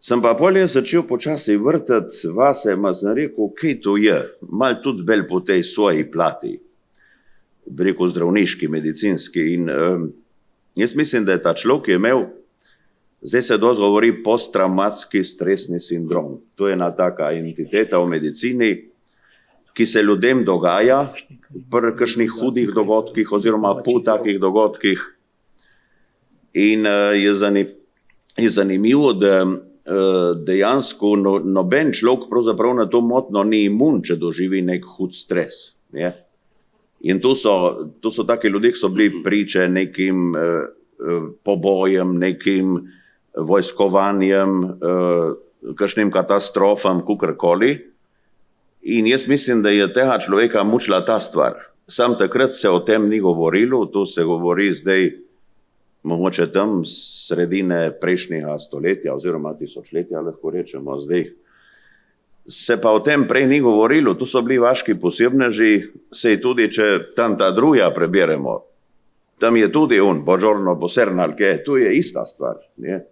Sem pa polje začel počasi vrtati vase, ma sem rekel, kaj to je, mal tudi bolj po tej svoji plati. Rekel zdravniški, medicinski in jaz mislim, da je ta človek imel, zdaj se dosti govori posttraumatski stresni sindrom. To je ena taka entiteta v medicini, ki se ljudem dogaja pri kakšnih hudih dogodkih oziroma po takih dogodkih. In je zanimivo, da dejansko noben človek pravzaprav na to motno ni imun, če doživi nek hud stres. Je? In to so taki ljudje, ki so bili priče nekim pobojem, nekim vojskovanjem, kakšnim katastrofam, kakorkoli. In jaz mislim, da je tega človeka mučila ta stvar. Sam takrat se o tem ni govorilo, to se govori zdaj mogoče tam sredine prejšnjega stoletja oziroma tisočletja, lahko rečemo zdaj. Se pa o tem prej ni govorilo, tu so bili vaški posebneži, sej tudi, če tam ta druga preberemo, tam je tudi Buongiorno Bosernal, tu je ista stvar. Ne?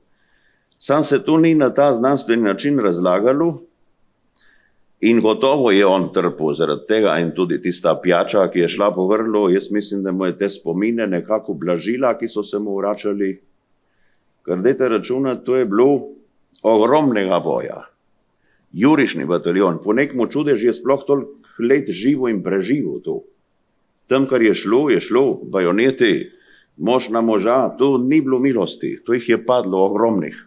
Sam se tu ni na ta znanstveni način razlagalo in gotovo je on trpel zaradi tega in tudi tista pijača, ki je šla po grlu, jaz mislim, da mu je te spomine nekako blažila, ki so se mu vračali. Ker dajte računati, to je bilo ogromnega boja. Jurišni bataljon, po nekom čudež je sploh toliko let živo in preživo to. Tam, kar je šlo, bajoneti, mož na moža, tu ni bilo milosti, tu jih je padlo ogromnih.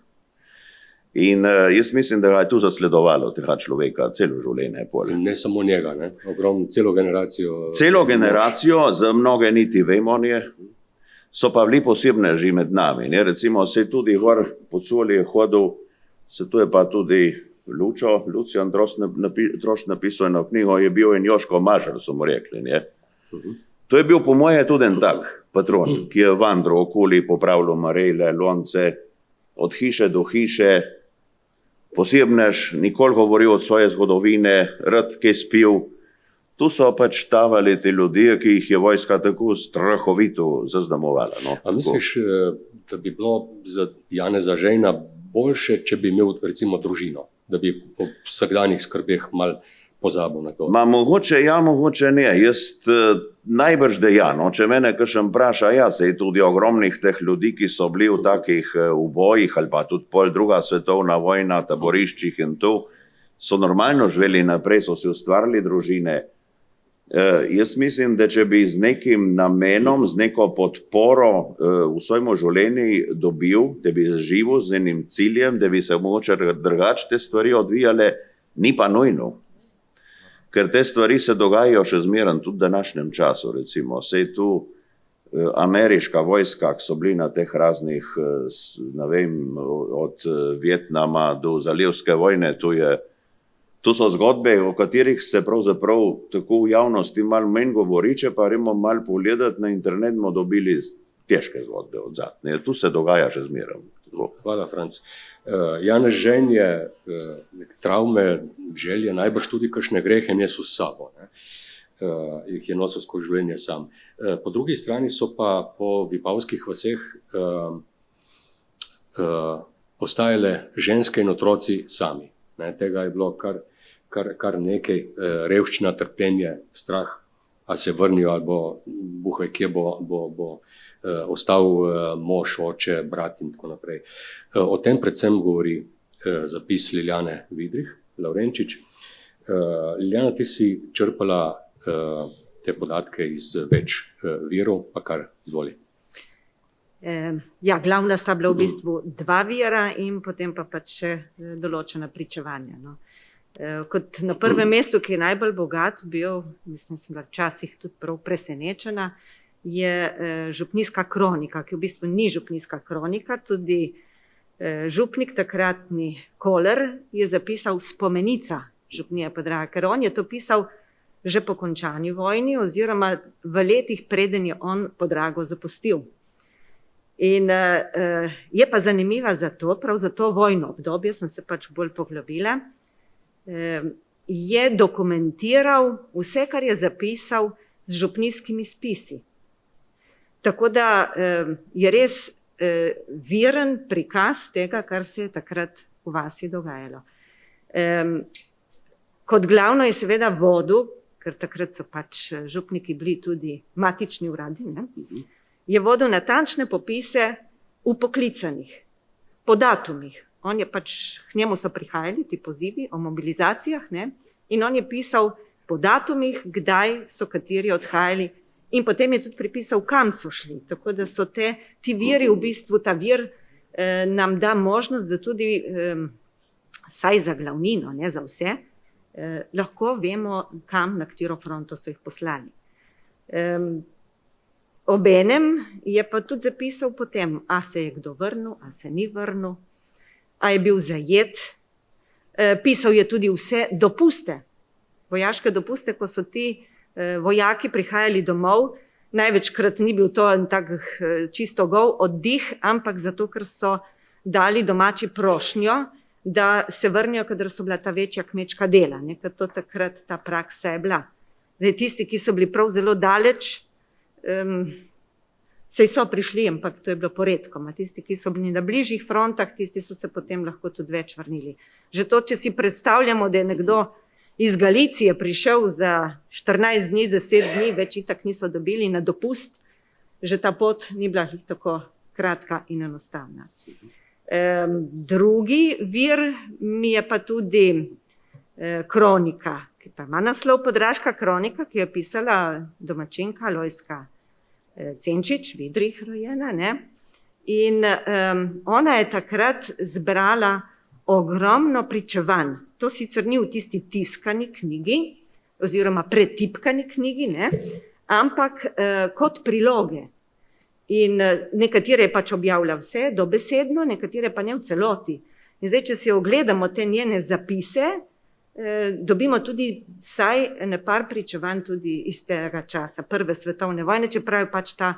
In jaz mislim, da ga je tu zasledovalo tega človeka celo življenje. Ne samo njega, ne? Ogromno, celo generacijo. Celo generacijo, za mnoge niti vemo nje, so pa bili posebneži med nami. Ne? Recimo se tudi gor po Coli je hodil, se tu je pa tudi Lucijan Trošt napisal eno knjigo, je bil en Joško Mažar, so mu rekli. Ne? To je bil po moje tudi en tak patron, ki je vandral okoli, popravljal marele, lonce, od hiše do hiše, posebnež, nikoli govoril od svoje zgodovine, rad kaj spil. Tu so pač stavali te ljudje, ki jih je vojska tako strahovito zaznamovala. No? A misliš, da bi bilo za Janeza Žejna boljše, če bi imel recimo družino, da bi po vsakdanjih skrbeh mal pozabil na to? Mogoče ja, mogoče ne. Jaz najbrž dejano, če mene kakšen vpraša, ja, se je tudi ogromnih teh ljudi, ki so bili v takih ubojih ali pa tudi pol druga svetovna vojna, taboriščih in to, so normalno živeli naprej, so si ustvarili družine. Jaz mislim, da če bi z nekim namenom, z neko podporo v svojem življenju dobil, da bi živel z enim ciljem, da bi se mogoče drugače te stvari odvijale, ni pa nujno. Ker te stvari se dogajajo še zmeraj tudi v današnjem času, recimo. Sej tu ameriška vojska, ki so bili na teh raznih, ne vem, od Vietnama do Zalivske vojne, to so zgodbe, o katerih se pravzaprav tako v javnosti malo manj govori, če pa gremo malo pogledati na internet, bomo dobili težke zgodbe od zadnje. Tu se dogaja še zmeraj. Hvala, Franc. Janez Žen je travme, želje, najbrž tudi kakšne grehe nesel s sabo, ne? Jih je nosil skozi življenje sam. Po drugi strani so pa po vipavskih vaseh postajale ženske in otroci sami. Ne? Tega je bilo kar nekaj, revščina, trpljenje, strah, a se vrnijo ali bo buhaj, kje bo ostal mož, oče, brat in tako naprej. O tem predvsem govori zapis Liljane Vidrih, Lavrenčič. Liljana, ti si črpala te podatke iz več virov, pa kar izvoli. Ja, glavna sta bila v bistvu 2 vira in potem pa pač še določena pričevanja. No. Kot na prvem mestu, ki je najbolj bogat bil, mislim, sem bila včasih tudi prav presenečena, je župnijska kronika, ki v bistvu ni župnijska kronika, tudi župnik, takratni Koler, je zapisal spomenica župnije Podraga, ker on je to pisal že po končani vojni oziroma v letih, preden je on Podrago zapustil. In je pa zanimiva prav za to vojno obdobje, sem se pač bolj poglobila, je dokumentiral vse, kar je zapisal z župnijskimi spisi. Tako da je res viren prikaz tega, kar se je takrat v vasi dogajalo. Kot glavno je seveda vodil, ker takrat so pač župniki bili tudi matični uradi, ne? Je vodil natančne popise upoklicanih, po datumih. On je pač, k njemu so prihajali ti pozivi o mobilizacijah, ne? In on je pisal po datumih, kdaj so kateri odhajali in potem je tudi pripisal, kam so šli. Tako da so ti viri, v bistvu ta vir nam da možnost, da tudi saj za glavnino, ne za vse, lahko vemo, kam, na katero fronto so jih poslali. Obenem je pa tudi zapisal potem, a se je kdo vrnil, a se ni vrnil, a je bil zajet. Pisal je tudi vse dopuste, vojaške dopuste, ko so ti vojaki prihajali domov. Največkrat ni bil to en tak čisto gol oddih, ampak zato, ker so dali domači prošnjo, da se vrnijo, kadar so bila ta večja kmečka dela, ne? Ker to takrat ta praksa je bila. Zdaj, tisti, ki so bili prav zelo daleč, sej so prišli, ampak to je bilo poredkoma. Tisti, ki so bili na bližjih frontah, tisti so se potem lahko tudi več vrnili. Že to, če si predstavljamo, da je nekdo iz Galicije prišel za 14 dni, 10 dni, več itak niso dobili na dopust, že ta pot ni bila tako kratka in enostavna. Drugi vir mi je pa tudi kronika, ki pa ima naslov Podraška kronika, ki je pisala domačinka Lojska Cenčič, Vidrih rojena, ne? In ona je takrat zbrala ogromno pričevanj. To sicer ni v tisti tiskani knjigi oziroma pretipkani knjigi, ne? Ampak kot priloge. In nekatere je pač objavila vse dobesedno, nekatere pa ne v celoti. In zdaj, če si ogledamo te njene zapise, dobimo tudi vsaj par pričevanj tudi iz tega časa, Prve svetovne vojne, čeprav je pač ta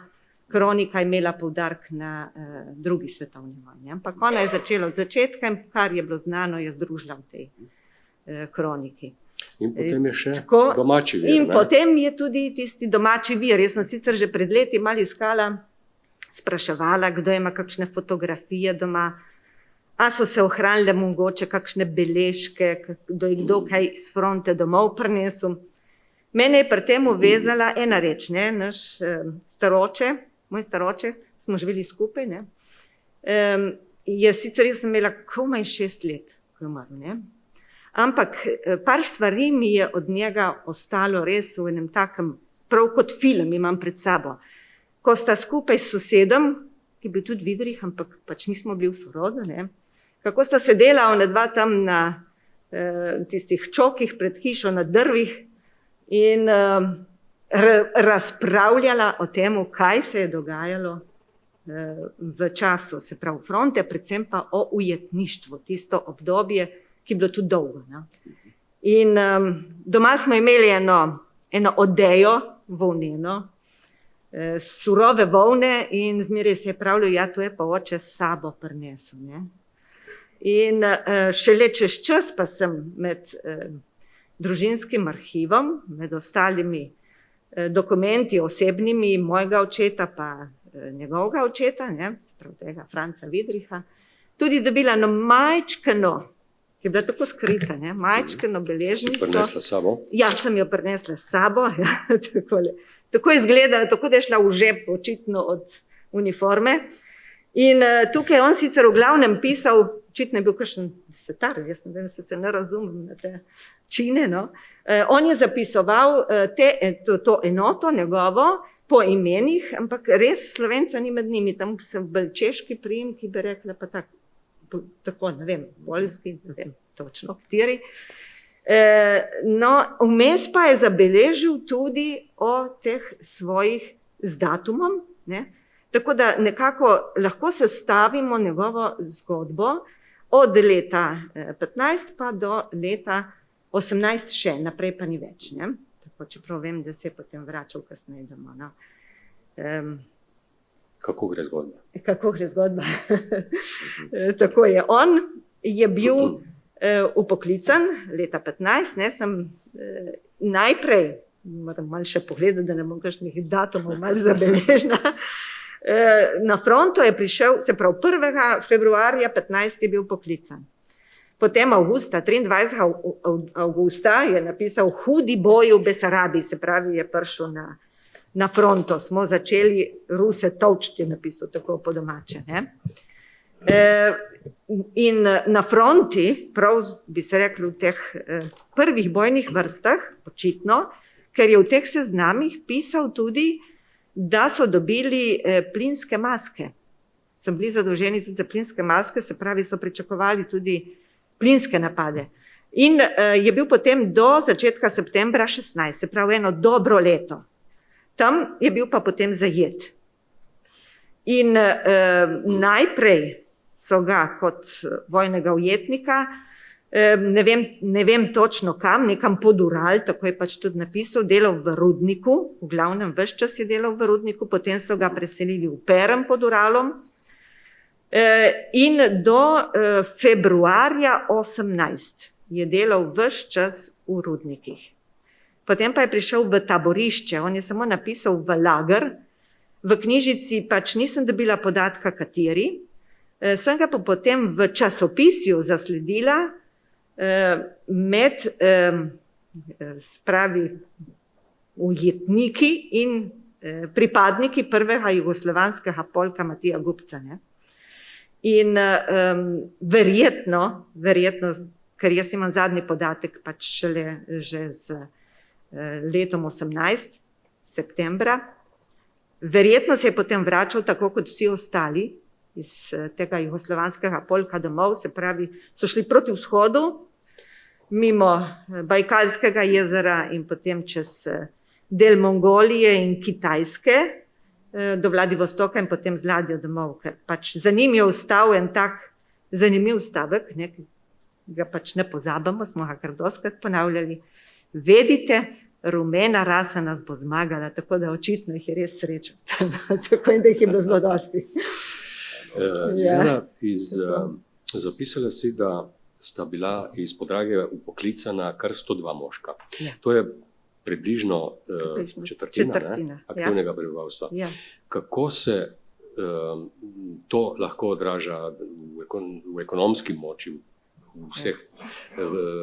kronika imela poudarek na Drugi svetovni vojni. Ampak ona je začela od začetka in kar je bilo znano, je združila v tej kroniki. In potem je še domači vir. In potem je tudi tisti domači vir. Jaz sem sicer že pred leti malo iskala, spraševala, kdo ima kakšne fotografije doma, a so se ohranile mogoče kakšne beležke, kdo kaj s fronte domov prinesel. Mene je pri tem vezala ena reč, ne? Naš staroče, moj staroče, smo živeli skupaj, ne? Jaz sem imela komaj 6 let, ko je umrl, ne? Ampak par stvari mi je od njega ostalo res v enem takem, prav kot film imam pred sabo. Ko sta skupaj s sosedom, ki je bil tudi Vidrih, ampak pač nismo bili v sorodu, ne? Kako sta sedela ona dva tam na tistih čokih pred hišo, na drvih in razpravljala o tem, kaj se je dogajalo v času, se pravi fronte, predvsem pa o ujetništvu, tisto obdobje, ki je bilo tudi dolgo. Ne? In doma smo imeli eno odejo volneno, surove volne in zmeraj se je pravilo, ja, to je pa oče s sabo prinesel. Ne? In šele čez čas pa sem med družinskim arhivom, med ostalimi dokumenti osebnimi mojega očeta pa njegovega očeta, sprav tega Franca Vidriha, tudi dobila majčkeno, ki je bila tako skrita, majčkeno beležnico. Si prinesla s sabo? Ja, sem jo prinesla s sabo, tako je izgledala, tako da je šla v žep očitno od uniforme. In tukaj on sicer v glavnem pisal, očitno je bil kakšen desetar, jaz ne vem, se ne razumem na te čine, no. On je zapisoval to enoto njegovo po imenih, ampak res Slovenca ni med njimi, tam so bolj češki priimki, bi rekla pa tako, ne vem, poljski, ne vem točno, kateri. No, vmes pa je zabeležil tudi o teh svojih z datumom, ne? Tako da nekako lahko sestavimo njegovo zgodbo od leta 15 pa do leta 18 še, naprej pa ni več. Ne? Tako, čeprav vem, da se je potem vračal kasneje domov. No. Kako gre zgodba? Kako gre zgodba? Tako je. On je bil upoklican leta 15, ne, sem najprej, moram malo še pogledati, da ne bom kakšnih datumov malo zabeležna, na fronto je prišel, se pravi 1. februarja 15 je bil poklican. Potem avgusta, 23. avgusta je napisal hudi boj v Besarabiji, se pravi je prišel na fronto, smo začeli Ruse tolčiti, je napisal tako po domače. Ne? In na fronti, prav bi se rekli v teh prvih bojnih vrstah, očitno, ker je v teh seznamih pisal tudi, da so dobili plinske maske. So bili zadolženi tudi za plinske maske, se pravi, so pričakovali tudi plinske napade. In je bil potem do začetka septembra 16, se pravi eno dobro leto. Tam je bil pa potem zajet. In najprej so ga kot vojnega ujetnika, ne vem točno kam, nekam pod Ural, tako je pač tudi napisal, delal v rudniku, v glavnem ves čas je delal v rudniku, potem so ga preselili v Perm pod Uralom in do februarja 18 je delal ves čas v rudnikih. Potem pa je prišel v taborišče, on je samo napisal v lager, v knjižici pač nisem dobila podatka kateri, sem ga pa potem v časopisju zasledila med spravi ujetniki in pripadniki prvega jugoslovanskega polka Matija Gubca. Ne? In verjetno, ker jaz imam zadnji podatek pač šele že z letom 18, septembra, verjetno se je potem vračal tako kot vsi ostali iz tega jugoslovanskega polka domov, se pravi, so šli proti vzhodu, mimo Bajkalskega jezera in potem čez del Mongolije in Kitajske do Vladivostoka in potem z ladjo domov, ker pač za njim je ostal en tak zanimiv stavek, ne, ga pač ne pozabimo, smo ga kar dostikrat ponavljali. Vedite, rumena rasa nas bo zmagala, tako da očitno jih je res srečal. Tako in da jih je bilo zelo dosti. Jana, zapisala si, da sta bila iz Podrage upoklicana kar 102 moška. Ja. To je približno četrtina aktivnega prebivalstva. Ja. Kako se to lahko odraža v ekonomski moči, v vseh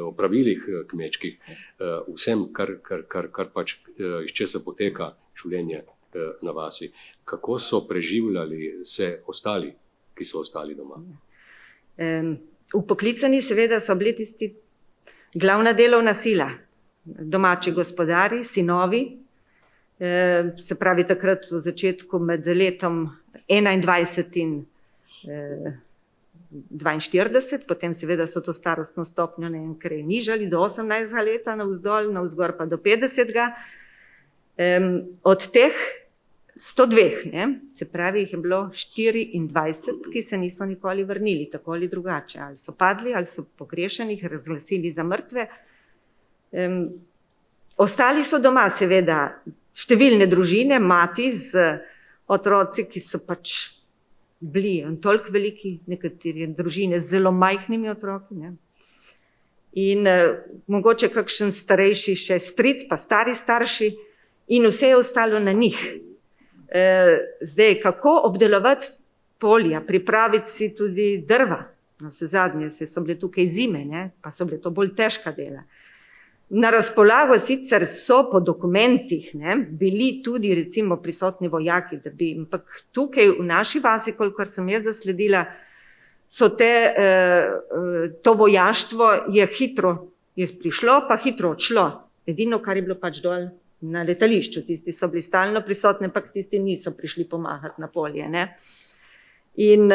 opravilih kmečkih, vsem, kar pač iz česa poteka življenje na vasi? Kako so preživljali se ostali, ki so ostali doma? Upoklicani seveda so bili tisti glavna delovna sila, domači gospodari, sinovi, se pravi takrat v začetku med letom 21 in 42, potem seveda so to starostno stopnjo nekaj nižali do 18 leta navzdol, navzgor pa do 50. Od teh 102, ne, se pravi, jih je bilo 24, ki se niso nikoli vrnili, tako ali drugače. Ali so padli, ali so pogrešeni, razglasili za mrtve. Ostali so doma, seveda, številne družine, mati z otroci, ki so pač bili toliko veliki, nekatere družine z zelo majhnimi otroki. Ne. In mogoče kakšen starejši še stric, pa stari starši, in vse je ostalo na njih. Zdaj, kako obdelovati polja, pripraviti si tudi drva, no, vse zadnje, so bile tukaj zime, ne, pa so bile to bolj težka dela. Na razpolago sicer so po dokumentih, ne, bili tudi recimo prisotni vojaki, ampak tukaj v naši vasi, kolikor sem jaz zasledila, so to vojaštvo je hitro je prišlo, pa hitro odšlo. Edino, kar je bilo pač dol na letališču, tisti so bili stalno prisotni, ampak tisti niso prišli pomagati na polje. Ne. In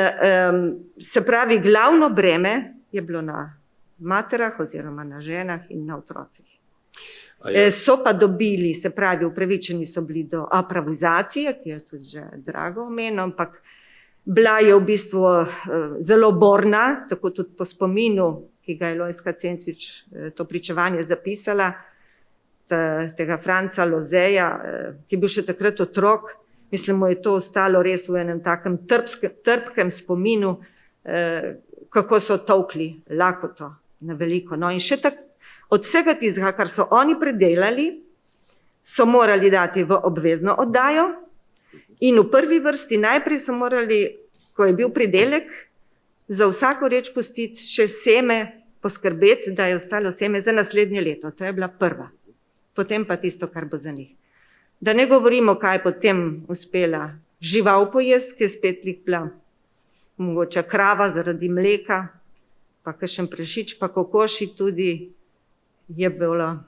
se pravi, glavno breme je bilo na materah oziroma na ženah in na otrocih. So pa dobili, se pravi, upravičeni so bili do apravizacije, ki je tudi že drago omenil, ampak bila je v bistvu zelo borna, tako tudi po spominu, ki ga je Lojzka Cencič to pričevanje zapisala, tega Franca Lozeja, ki je bil še takrat otrok. Mislim, mu je to ostalo res v enem takem trpkem spominu, kako so tolkli lakoto na veliko. No, in še od vsega tistega, kar so oni predelali, so morali dati v obvezno oddajo in v prvi vrsti najprej so morali, ko je bil pridelek, za vsako reč pustiti še seme, poskrbeti, da je ostalo seme za naslednje leto. To je bila prva. Potem pa tisto, kar bo za njih. Da ne govorimo, kaj je potem uspela žival pojesti, ki je spet bila mogoče krava zaradi mleka, pa kakšen prešič, pa kokoši tudi je bilo,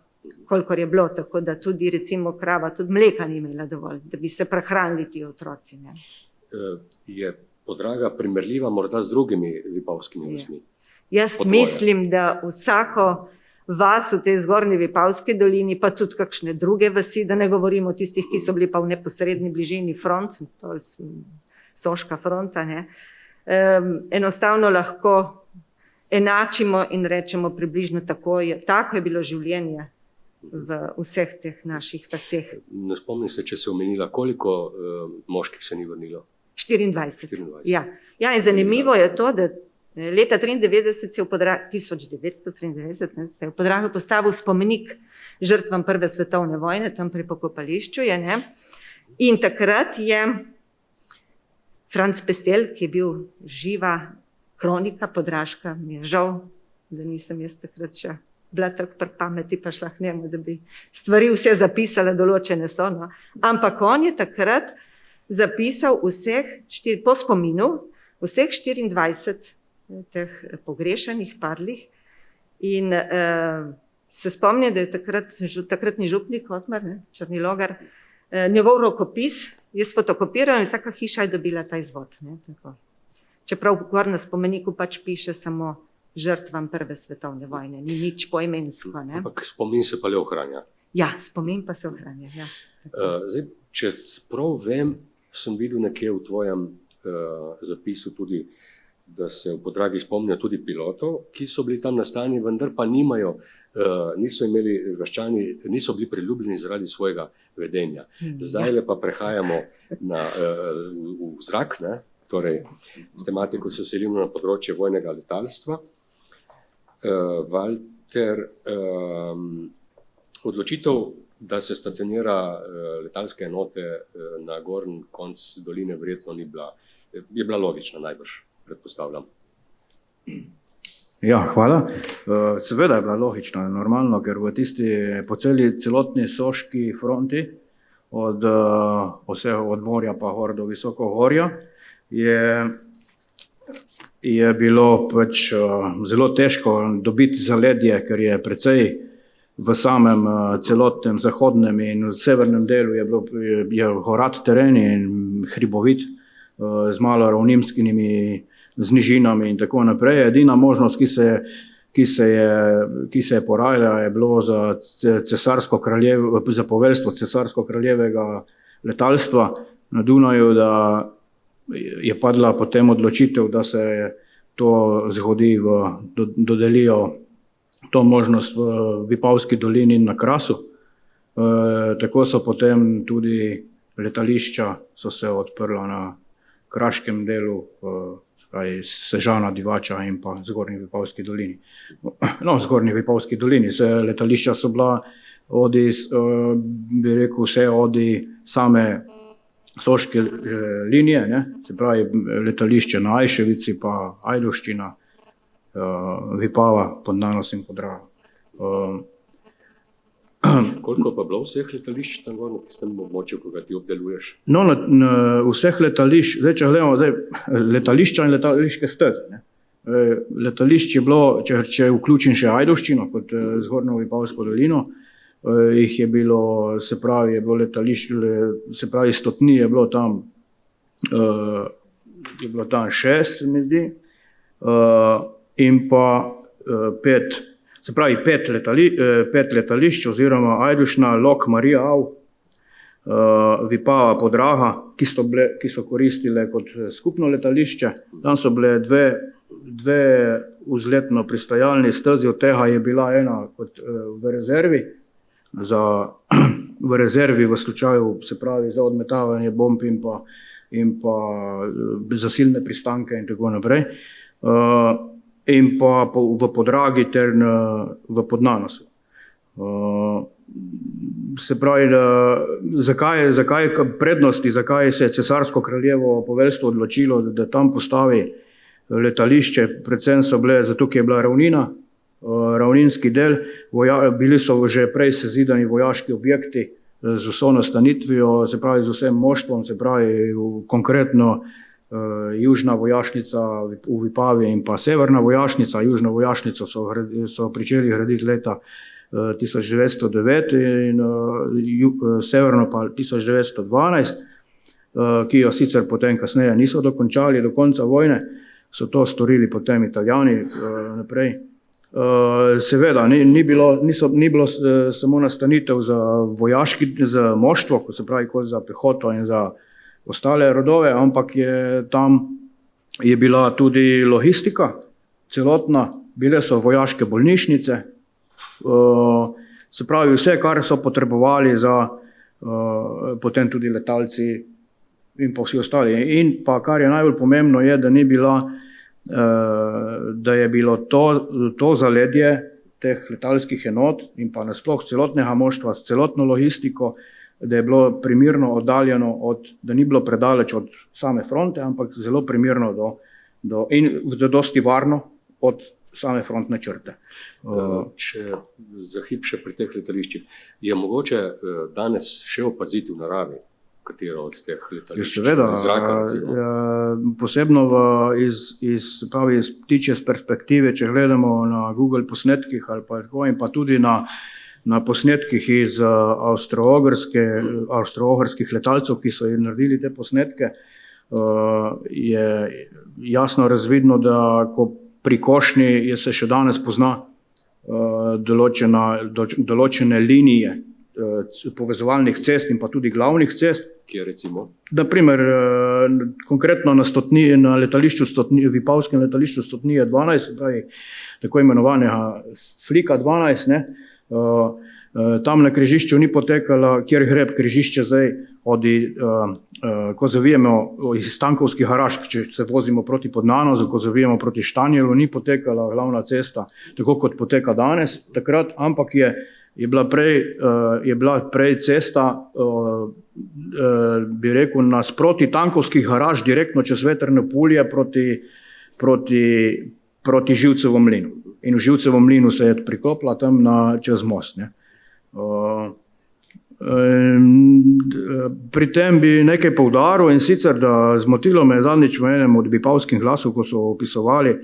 kolikor je bilo, tako da tudi recimo krava tudi mleka ni imela dovolj, da bi se prehranili ti otroci. Ne. Je Podraga primerljiva morda z drugimi vipavskimi vasmi? Jaz mislim, da vsako vas v tej zgornji Vipavski dolini, pa tudi kakšne druge vasi, da ne govorimo o tistih, ki so bili pa v neposredni bližini front, to je Soška fronta, ne, enostavno lahko enačimo in rečemo približno tako je bilo življenje v vseh teh naših vaseh. Ne spomnim se, če se omenila, koliko moških se ni vrnilo? 24. Ja, in zanimivo je to, da leta 1993 se je v Podragu postavil spomenik žrtvam Prve svetovne vojne, tam pri pokopališču je, ne. In takrat je Franc Pestel, ki je bil živa kronika podraška, mi je žal, da nisem jaz takrat še bila tako pri pameti, pa šla k njemu, da bi stvari vse zapisala, določene so, no. Ampak on je takrat zapisal po spominu vseh 24 teh pogrešanih, padlih in se spomnim, da je takratni župnik Otmar, Črnilogar, njegov rokopis je sfotokopiral in vsaka hiša je dobila ta izvod. Ne, tako. Čeprav gor na spomeniku pač piše samo žrtvam Prve svetovne vojne, ni nič poimensko. Ne. Ampak spomin se pa le ohranja. Ja, spomin pa se ohranja. Ja. Zdaj, če prav vem, sem videl nekje v tvojem zapisu tudi, da se v Podragi spomnijo tudi pilotov, ki so bili tam nastanjeni, vendar pa niso imeli vaščani, niso bili priljubljeni zaradi svojega vedenja. Zdaj pa prehajamo v zrak, ne? Torej s tematiko se selimo na področje vojnega letalstva. Walter, odločitev, da se stacionira letalske enote na gornji konc doline, verjetno je bila logična najbrž, predpostavljam. Ja, hvala. Seveda je bila logična, normalno, ker po celotni Soški fronti, od morja pa gor do Visokogorja, je bilo pač zelo težko dobiti zaledje, ker je precej v samem celotnem zahodnem in severnem delu je gorat teren in hribovit z malo ravninskimi znižinami in tako naprej. Edina možnost, ki se je ki se je porajala, je bilo za za poveljstvo cesarsko kraljevega letalstva na Dunaju, da je padla potem odločitev, da se to zgodi, dodelijo to možnost v Vipavski dolini in na Krasu. Tako so potem tudi letališča so se odprla na kraškem delu, Sežana, Divača in pa Zgornji Vipavski dolini. No, Zgornji Vipavski dolini, letališča so bila bi rekel, vse odi same soške linije, ne? Se pravi letališče na Ajševici, pa Ajdovščina, Vipava, Podnanos in Podrava. Koliko pa bilo vseh letališč tam gor na tistem območju, ko ga ti obdeluješ? No, na vseh letališč, če gledamo letališča in letališke steze. Ne? Letališč je bilo, če vključim še Ajdovščino kot Zgornjo Vipavsko dolino, jih je bilo, se pravi, je bilo letališč, se pravi stotni je bilo tam 6, se mi zdi, in pa 5, se pravi 5 letališč oziroma Ajdušna, Lok, Marija Av, Vipava, Podraga, ki so koristile kot skupno letališče. Tam so bile dve vzletno pristajalni stezi, od tega je bila ena kot v rezervi, v slučaju, se pravi, za odmetavanje bomb in pa zasilne pristanke in tako naprej. In pa v Podragi ter v Podnanosu. Se pravi, zakaj prednosti, zakaj se je cesarsko kraljevo poveljstvo odločilo, da tam postavi letališče, predvsem so bile, zato ker je bila ravnina, ravninski del, bili so že prej sezidani vojaški objekti z vso nastanitvijo, se pravi z vsem moštvom, se pravi konkretno južna vojašnica v Vipavi in pa severna vojašnica. Južno vojašnico so pričeli graditi leta 1909 in severno pa 1912, ki jo sicer potem kasneje niso dokončali do konca vojne, so to storili potem Italijani naprej. Seveda, ni bilo samo nastanitev za moštvo, kot se pravi, kot za pehoto in za ostale rodove, ampak tam je bila tudi logistika celotna, bile so vojaške bolnišnice, se pravi vse, kar so potrebovali za potem tudi letalci in pa vsi ostali. In pa kar je najbolj pomembno je, da je bilo to zaledje teh letalskih enot in pa nasploh celotnega moštva s celotno logistiko, da je bilo primerno oddaljeno da ni bilo predaleč od same fronte, ampak zelo primerno in dosti varno od same frontne črte. Če za hip še pri teh letališčih, je mogoče danes še opaziti v naravi katero od teh letališč? Seveda, posebno iz ptičje perspektive, če gledamo na Google posnetkih ali pa tako, in pa tudi na posnetkih iz avstro-ogrskih letalcev, ki so naredili te posnetke, je jasno razvidno, da ko pri Košnji se še danes pozna določene linije povezovalnih cest in pa tudi glavnih cest. Kje recimo? Naprimer, konkretno na letališču Vipavskem letališču Stotnije 12, tako imenovanega Flika 12, ne? Tam na križišču ni potekala, kjer gre križišče zdaj, ko zavijemo iz Stankovskih Harašk, če se vozimo proti Podnanosu, ko zavijemo proti Štanjelu, ni potekala glavna cesta, tako kot poteka danes takrat, ampak je bila prej cesta, bi rekel, nasproti Tankovskih Haraš, direktno čez vetrne pulje proti Živcevu mlinu. In v Živcevu mlinu se je priklopila tam čez most. Ne. Pri tem bi nekaj poudaril, in sicer, da zmotilo me zadnjič v enem od vipavskih glasov, ko so opisovali,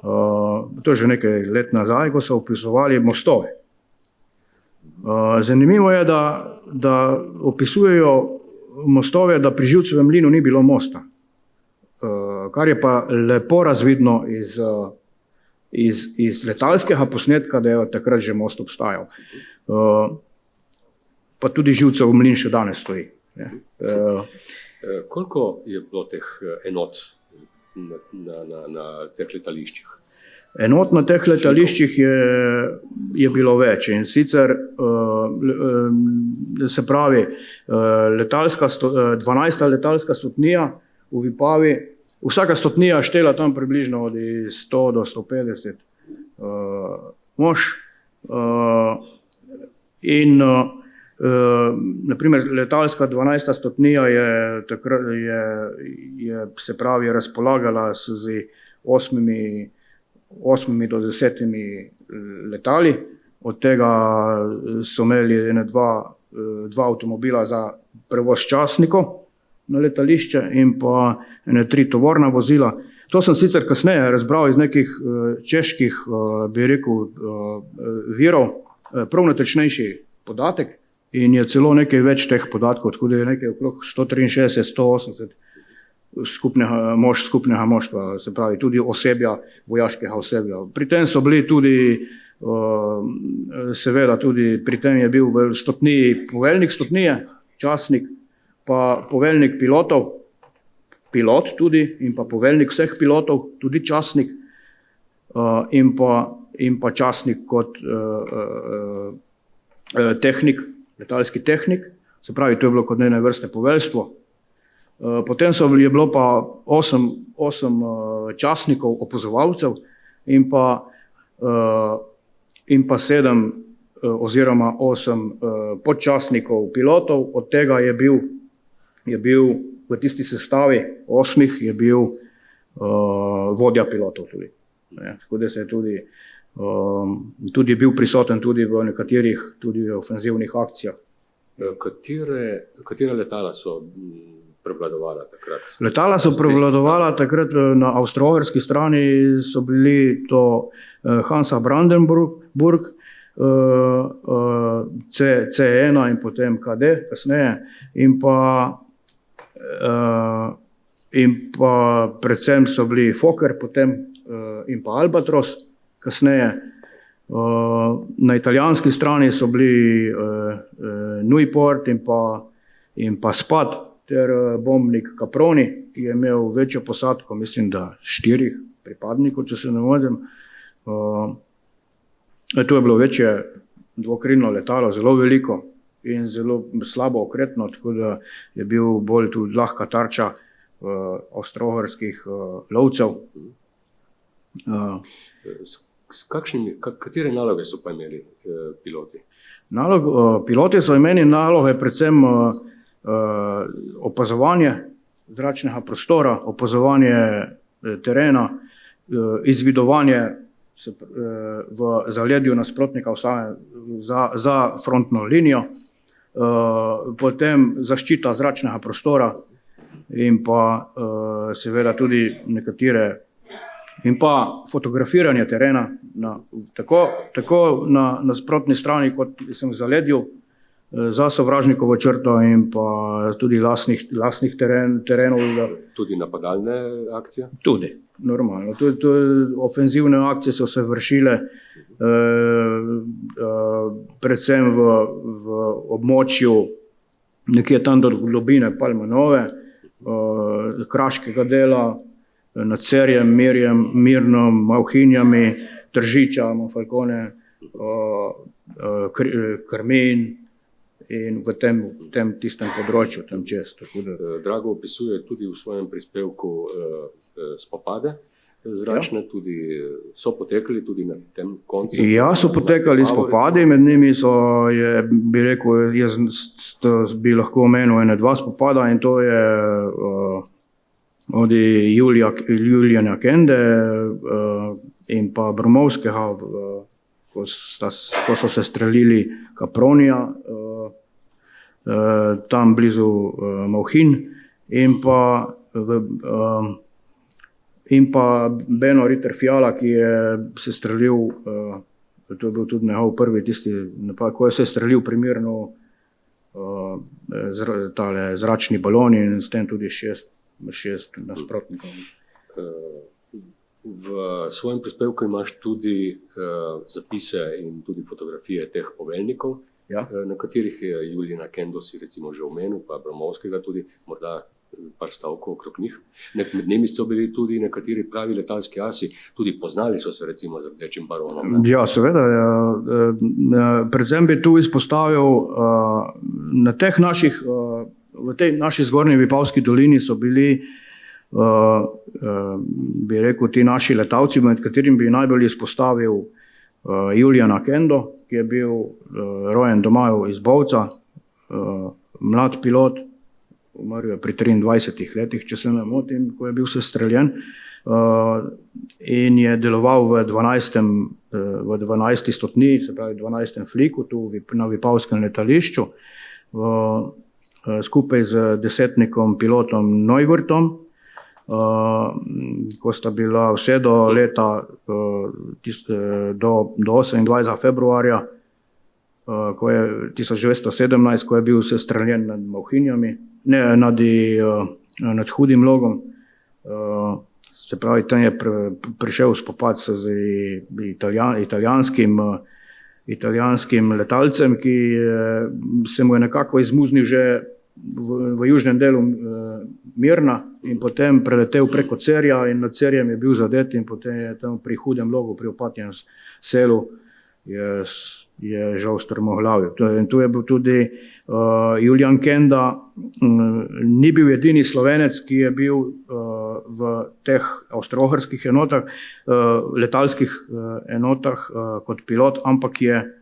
to je že nekaj let nazaj, ko so opisovali mostove. Zanimivo je, da opisujejo mostove, da pri Živcevem mlinu ni bilo mosta, kar je pa lepo razvidno iz letalskega posnetka, da je od takrat že most obstajal. Pa tudi živcev mlin še danes stoji. Koliko je bilo teh enot na teh letališčih? Enot na teh letališčih je bilo več, in sicer se pravi 12. letalska stotnija v Vipavi, vsaka stotnija štela tam približno od 100 do 150 mož, in naprimer letalska 12. stotnija je se pravi razpolagala z 8 do 10 letali, od tega so imeli dva avtomobila za prevoz častnikov na letališče in pa 3 tovorna vozila. To sem sicer kasneje razbral iz nekih čeških, bi rekel, virov, prav natančnejši podatek, in je celo nekaj več teh podatkov, tako da je nekaj okrog 163-180 skupnega moštva, se pravi tudi osebja, vojaškega osebja. Pri tem so bili tudi, seveda tudi pri tem je bil v stotniji poveljnik stotnije, častnik, pa poveljnik pilotov, pilot tudi, in pa poveljnik vseh pilotov, tudi častnik, in pa častnik kot tehnik, letalski tehnik, se pravi, to je bilo kot neke vrste poveljstvo. Potem je bilo pa 8 častnikov opazovalcev in pa 7 oziroma 8 podčastnikov pilotov, od tega je bil v tisti sestavi 8 je bil vodja pilotov tudi. Tako da se je tudi bil prisoten tudi v nekaterih tudi ofenzivnih akcijah. Katera letala so prevladovala takrat? Letala so prevladovala takrat na avstro-ogrski strani, so bili to Hansa Brandenburg, C1 in potem KD kasneje, in pa predvsem so bili Fokker, potem in pa Albatros kasneje. Na italijanski strani so bili Newport in pa Spad ter bombnik Caproni, ki je imel večjo posadko, mislim, da 4 pripadnikov, če se ne motim. To je bilo večje dvokrilno letalo, zelo veliko in zelo slabo okretno, tako da je bil bolj tudi lahka tarča avstro-ogrskih lovcev. Katere naloge so pa imeli piloti? Piloti so imeli naloge predvsem opazovanje zračnega prostora, opazovanje terena, izvidovanje v zaledju nasprotnika za frontno linijo, potem zaščita zračnega prostora in pa seveda tudi nekatere in pa fotografiranje terena tako na nasprotni strani kot v zaledju za sovražnikovo črto in pa tudi lastnih terenov. Tudi napadalne akcije? Tudi, normalno. Tudi ofenzivne akcije so se vršile predvsem v območju nekje tam do globine Palmanove, kraškega dela, nad Cerjem, Mirnom, Mauhinjami, Tržiča, Monfalcone, Krmin in v tem tistem področju tam čez. Drago opisuje tudi v svojem prispevku spopade zračne, tudi so potekali tudi na tem koncu. Ja, so potekali spopadi, med njimi bi rekel, bi lahko omenil 2 spopada, in to je od Julijana Kende in pa Bromovskega, ko so se streljili Capronija, tam blizu Mauhin, in pa Beno Ritter Fiala, ki je se streljil, to je bil tudi njegov prvi tisti, ko je se streljil primerno zračni balon in s tem tudi 6 nasprotnikov. V svojem prispevku imaš tudi zapise in tudi fotografije teh poveljnikov, Ja. Na katerih je Julijana Kendo si recimo že omenil, pa Bromovskega tudi, morda par stavkov okrog njih. Med njimi so bili tudi nekateri pravi letalski asi, tudi poznali so se recimo z rdečim baronom. Ja, seveda. Predvsem bi tu izpostavil na teh naših, v tej naši zgornji Vipavski dolini so bili, bi rekel, ti naši letalci, med katerim bi najbolj izpostavil Julijana Kendo, ki je bil rojen doma iz Bovca, mlad pilot, umrl je pri 23 letih, če se ne motim, ko je bil sestreljen, in je deloval v 12. stotniji, se pravi 12. fliku, tu na Vipavskem letališču, skupaj z desetnikom pilotom Neuwirthom, ko sta bila vse do leta do 28. februarja, ko je 1917, ko je bil sestreljen nad Mauhinjami, nad Hudim Logom. Se pravi, tam je prišel spopad se z italijanskim letalcem, ki se mu je nekako izmuznil že v južnem delu Mirna in potem preletel preko Cerja in nad Cerjem je bil zadet in potem je tam pri Hudem Logu, pri Opatjem selu je žal strmoglavil. In tu je bil tudi Julijan Kenda, ni bil edini Slovenec, ki je bil v teh avstro-ugrskih enotah, letalskih enotah kot pilot, ampak je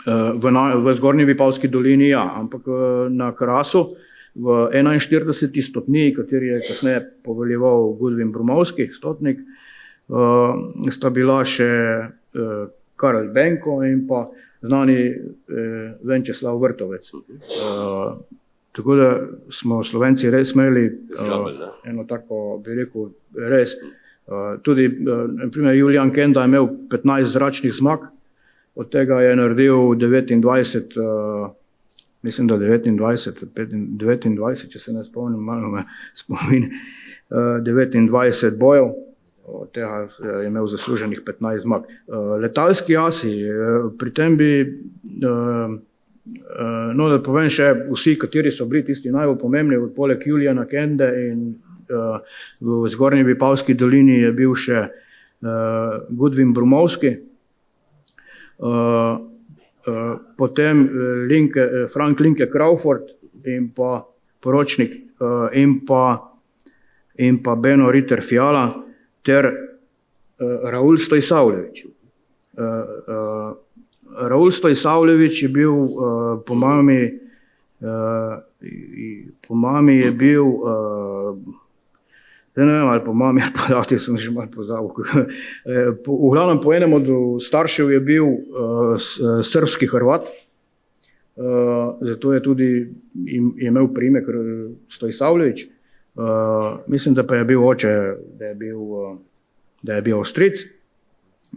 v zgornji Vipavski dolini, ja, ampak na Krasu v 41. stotniji, kateri je kasneje poveljeval Gudvin Bromovski, stotnik, sta bila še Karel Benko in pa znani Venčeslav Vrtovec. Tako da smo Slovenci res imeli eno tako, bi rekel, res. Tudi, na primer, Julijan Kenda je imel 15 zračnih zmag, od tega je naredil 29, mislim, da 29, če se ne spomnim, malo me spomin, 29 bojev, od tega je imel zasluženih 15 zmag. Letalski asi, pri tem bi, no da povem še vsi, kateri so bili tisti najbolj pomembni, poleg Julijana Kende in v zgornji Vipavski dolini je bil še Gudvin Bromovski, potem Frank Linke Crawford in pa poročnik in pa Beno Ritter Fiala ter Raul Stojsavljević. Raul Stojsavljević je bil po mami je bil ne vem, ali po mami, ali po dati, sem že malo pozabil. V glavnem po enem od staršev je bil srbski Hrvat, zato je tudi imel priimek Stojsavljević. Mislim, da pa je bil oče, da je bil Avstrijec.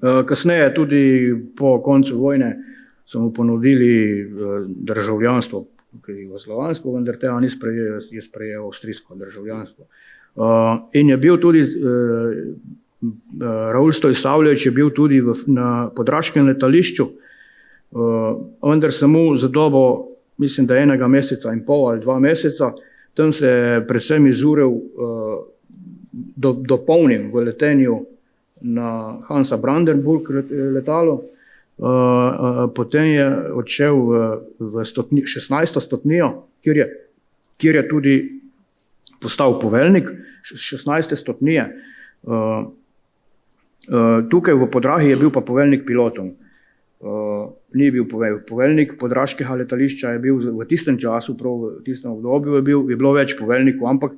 Kasneje tudi po koncu vojne so mu ponudili državljanstvo, jugoslovansko, vendar tega ni sprejel, je sprejel avstrijsko državljanstvo. In je bil tudi Raul Stojsavljević je bil tudi na Podraškem letališču, vendar samo za dobo, mislim, da 1 meseca in pol ali 2 meseca, tam se je predvsem izuril dopolnil v letenju na Hansa Brandenburg letalo, potem je odšel v 16. stotnijo, kjer je tudi postal poveljnik 16. stotnije. Tukaj v Podrahi je bil pa poveljnik pilotom. Ni bil poveljnik Podraškega letališča, je bil v tistem času, prav v tistem obdobju je bilo več poveljnikov, ampak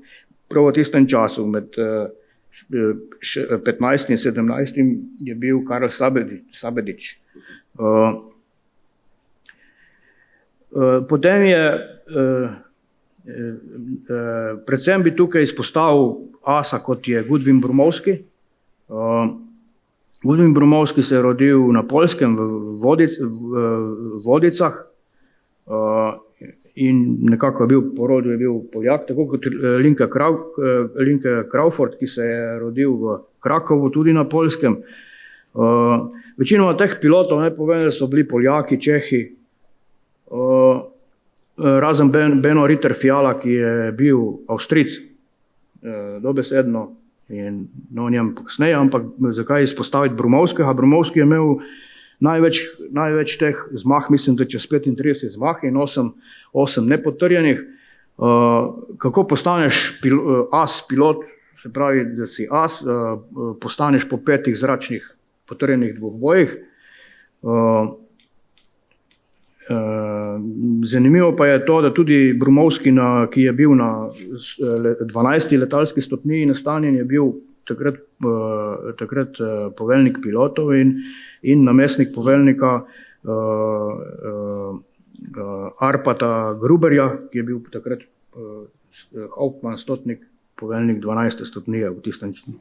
prav v tistem času med 15. in 17. je bil Karel Sabedič. Potem je predvsem bi tukaj izpostavil asa, kot je Gudvin Bromovski. Gudvin Bromovski se je rodil na Poljskem v Vodicah in nekako je bil po rodu je bil Poljak, tako kot Linke Crawford, ki se je rodil v Krakovu, tudi na Poljskem. Večinoma teh pilotov, ne povem, da so bili Poljaki, Čehi, razen Beno Ritter Fiala, ki je bil Avstrijc, dobesedno, in o njem kasneje, ampak zakaj izpostaviti Brumovskega? Brumovski je imel največ teh zmah, mislim, da čez 35 zmah in 8 nepotrjenih. Kako postaneš as pilot, se pravi, da si as, postaneš po 5 zračnih potrjenih dvobojih. Zanimivo pa je to, da tudi Brumovski, ki je bil na 12. letalski stotniji nastanjen, je bil takrat poveljnik pilotov in namestnik poveljnika Arpata Gruberja, ki je bil takrat Hauptmann stotnik, poveljnik 12. stotnije v tistem činu.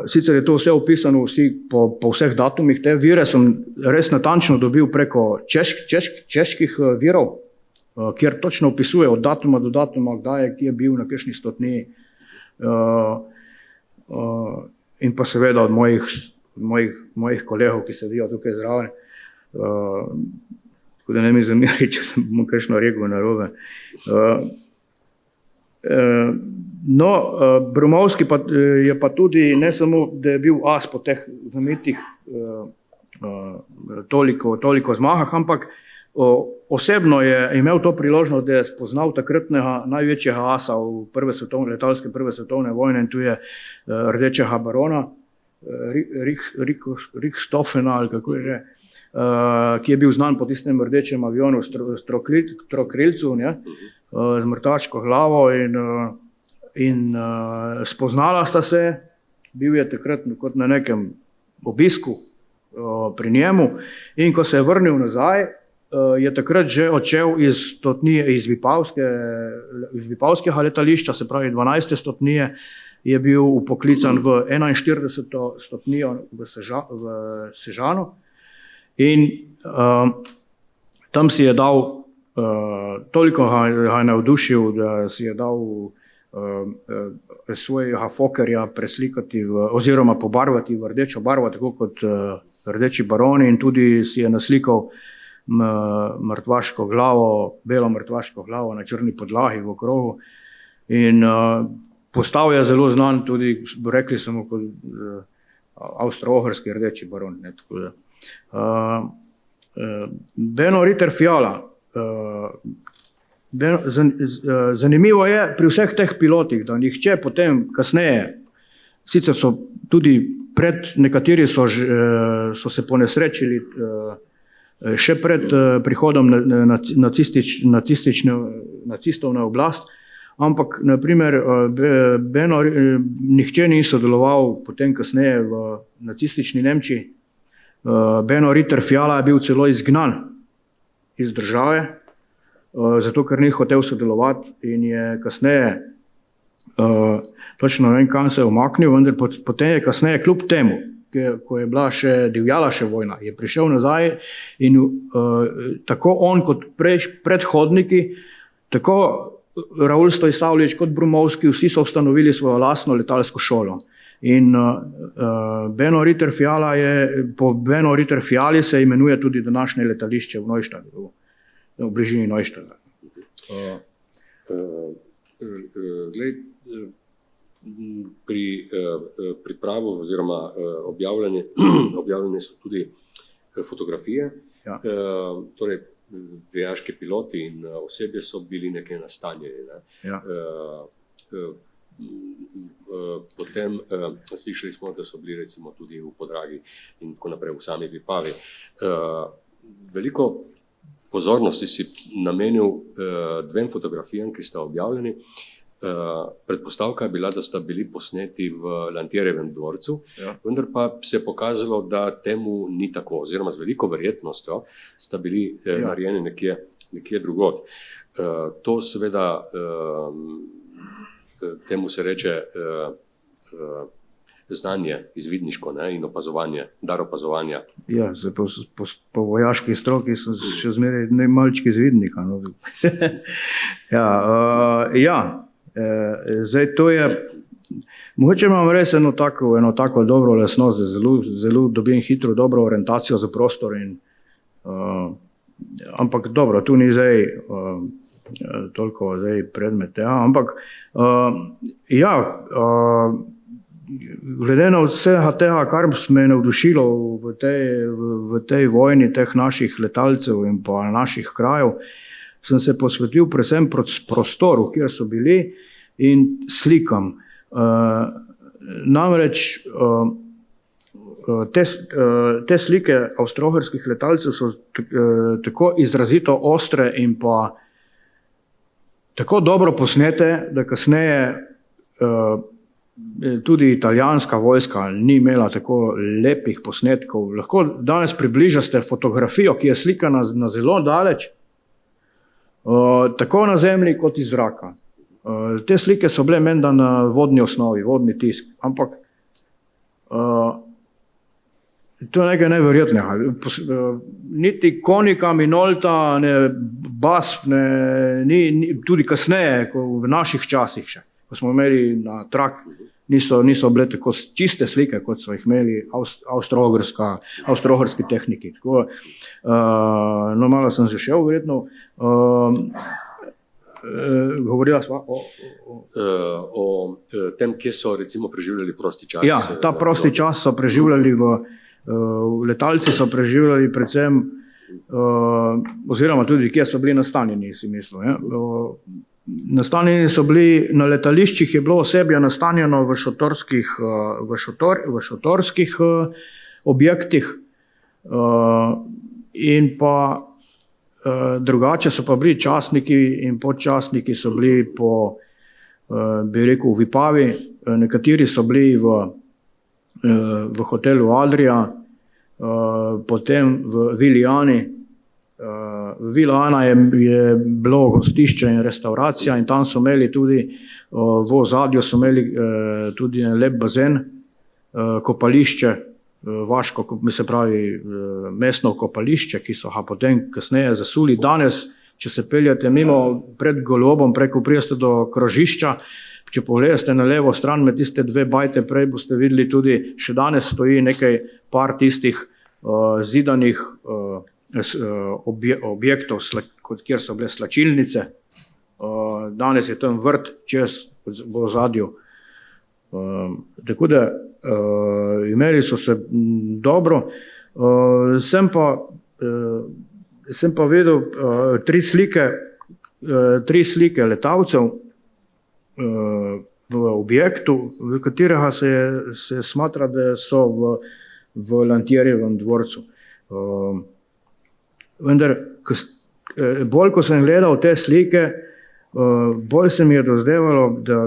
Sicer je to vse opisano po vseh datumih, te vire sem res natančno dobil preko čeških virov, kjer točno opisuje od datuma do datuma, kdaj je, kje je bil, na kakšni stotniji. In pa seveda od mojih kolegov, ki sedijo tukaj zraven. Tako da ne mi zameri, če sem mu kakšno rekel narobe. No, Brumovski je pa tudi ne samo, da je bil as po teh zametih toliko zmahah, ampak osebno je imel to priložnost, da je spoznal takratnega največjega asa v letalske prve svetovne vojne, in tu je rdečega barona Richthoffena, ali kako je že, ki je bil znan po tistem rdečem avionu Trokrilcu, z mrtvaško glavo, in spoznala sta se, bil je takrat kot na nekem obisku pri njemu, in ko se je vrnil nazaj, je takrat že odšel iz Vipavskega letališča, se pravi 12. stotnije, je bil upoklican v 41. stotnijo v Sežanu, in tam si je dal, toliko ga je navdušil, da si je dal svojega Fokkerja preslikati oziroma pobarvati v rdečo barvo, tako kot rdeči baroni, in tudi si je naslikal mrtvaško glavo, belo mrtvaško glavo na črni podlagi v okrogu, in postal je zelo znan tudi, rekli smo, kot avstro-ohrski rdeči baron. Beno Ritter Fiala. Zanimivo je pri vseh teh pilotih, da nihče potem kasneje, sicer so tudi nekateri so se ponesrečili še pred prihodom nacistov na oblast, ampak naprimer nihče ni sodeloval potem kasneje v nacistični Nemčiji. Beno Ritter Fiala je bil celo izgnan iz države, zato ker ni hotel sodelovati, in je kasneje, točno ne vem, kam se je umaknil, vendar potem je kasneje kljub temu, ko je divjala še vojna, je prišel nazaj, in tako on kot predhodniki, tako Raul Stojsavljević kot Brumovski, vsi so ustanovili svojo lastno letalsko šolo. In Beno Ritter Fiala po Beno Ritter Fiali se imenuje tudi današnje letališče v Neuštadtu, v bližini Neuštadta. Pri pripravu oziroma objavljene so tudi fotografije. Ja. Torej, vojaški piloti in osebje so bili nekaj nastanjeni. Ne? Ja. Potem slišali smo, da so bili recimo tudi v Podragi in tako naprej v sami Vipavi. Veliko pozornosti si namenil dvem fotografijam, ki sta objavljeni. Predpostavka je bila, da sta bili posneti v Lantjerjevem dvorcu, ja. Vendar pa se je pokazalo, da temu ni tako, oziroma z veliko verjetnostjo sta bili narejeni nekje drugod. To seveda, temu se reče znanje izvidniško, ne, in opazovanje, dar opazovanja. Ja, po vojaški stroki sem še zmeraj malčki izvidnika. No. Zdaj to je, mogoče imam res eno tako dobro lastnost, da zelo dobim hitro dobro orientacijo za prostor, ampak dobro, tu ni zdaj toliko predmete, ampak glede na vsega tega, kar me je navdušilo v tej vojni teh naših letalcev in pa naših krajev, sem se posvetil predvsem prostoru, kjer so bili, in slikam. Namreč te slike avstro-ogrskih letalcev so tako izrazito ostre in pa tako dobro posnete, da kasneje tudi italijanska vojska ni imela tako lepih posnetkov. Lahko danes približate fotografijo, ki je slikana na zelo daleč, tako na zemlji kot iz zraka. Te slike so bile menda na vodni osnovi, vodni tisk, ampak to je nekaj neverjetnega. Niti Konica Minolta, ne BASF, tudi kasneje, v naših časih še, ko smo imeli na trak, niso bile tako čiste slike, kot so jih imeli avstro-ogrski tehniki. Tako, malo sem že šel, verjetno. Govorila sva o tem, kje so recimo preživljali prosti čas. Ja, ta prosti čas so preživljali letalci so preživljali predvsem, oziroma tudi, kje so bili nastanjeni, si mislil. Nastanjeni so bili, na letališčih je bilo osebje nastanjeno v šotorskih objektih, in pa drugače so pa bili častniki in podčastniki so bili bi rekel, v Vipavi, nekateri so bili v hotelu Adria, potem v Vili Ani. Vila Ana je bilo gostišče in restauracija, in tam so imeli tudi, v ozadju so imeli tudi lep bazen, kopališče, vaško, se pravi mestno kopališče, ki so ga potem kasneje zasuli. Danes, če se peljete mimo pred Golobom, preko prijeste do krožišča, če pogledate na levo stran med tiste dve bajte prej, boste videli tudi, še danes stoji par tistih zidanih objektov, kjer so bile slačilnice. Danes je tam vrt čez v ozadju. Tako da imeli so se dobro. Sem pa videl tri slike letalcev v objektu, v katerega se smatra, da so v Lantierjevem dvorcu. Vendar, bolj ko sem gledal te slike, bolj se mi je dozdevalo, da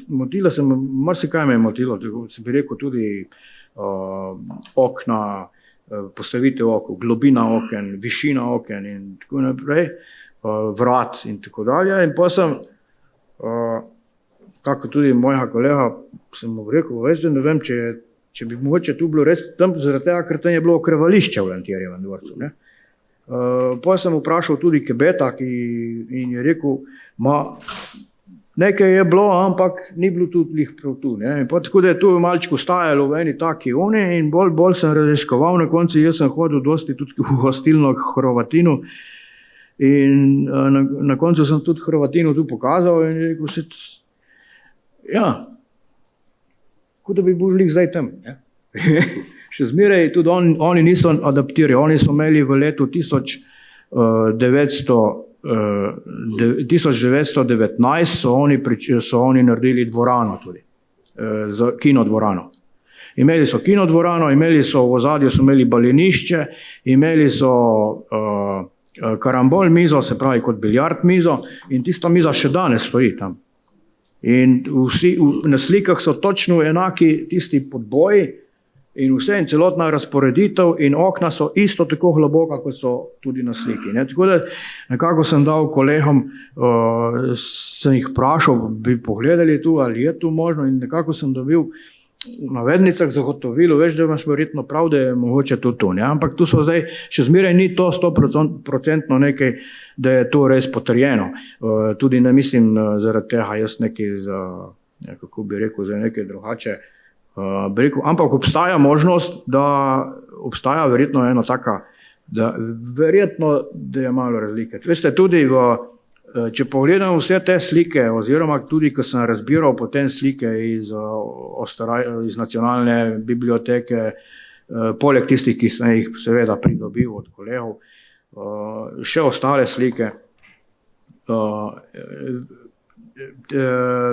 motila sem, marsikaj me je motilo, se bi rekel tudi okna, postavitev okna, globina oken, višina oken in tako naprej, vrat in tako dalje. In pa sem, tako tudi mojega kolega, sem mu rekel, veš, da ne vem, če bi mogoče tu bilo res tam, zaradi tega, ker tam je bilo okrevališče v Lantierjevem dvorcu. Pa sem vprašal tudi Kebeta, in je rekel, nekaj je bilo, ampak ni bilo tudi prav tu. Pa tako da je tu malčko stajalo v eni taki uni, in bolj sem raziskoval na koncu. Jaz sem hodil dosti tudi v gostilno Hrvatinu, in na koncu sem tudi Hrvatinu tu pokazal in rekel, kot da bi bili zdaj tam. Še zmeraj tudi oni niso adaptirali. Oni so imeli v letu 1919 so oni naredili dvorano tudi, kinodvorano. Imeli so kinodvorano, imeli so v ozadju balinišče, imeli so karambol mizo, se pravi kot biljard mizo, in tista miza še danes stoji tam. In na slikah so točno enaki tisti podboji, in vse, in celotna razporeditev in okna so isto tako globoka, kot so tudi na sliki. Ne. Tako da nekako sem dal kolegom, sem jih vprašal, bi pogledali tu, ali je tu možno, in nekako sem dobil v navednicah zagotovilo, veš, da imaš verjetno prav, da je mogoče tudi tu. Ne. Ampak tu so zdaj, še zmeraj ni to 100% nekaj, da je to res potrjeno. Tudi ne mislim zaradi tega, jaz nekaj za, kako bi rekel, za nekaj drugače, ampak obstaja možnost, da obstaja verjetno eno taka, da verjetno, da je malo razlike. Veste, tudi če pogledam vse te slike, oziroma tudi, ko sem razbiral potem slike iz nacionalne biblioteke, poleg tistih, ki sem jih seveda pridobil od kolegov, še ostale slike.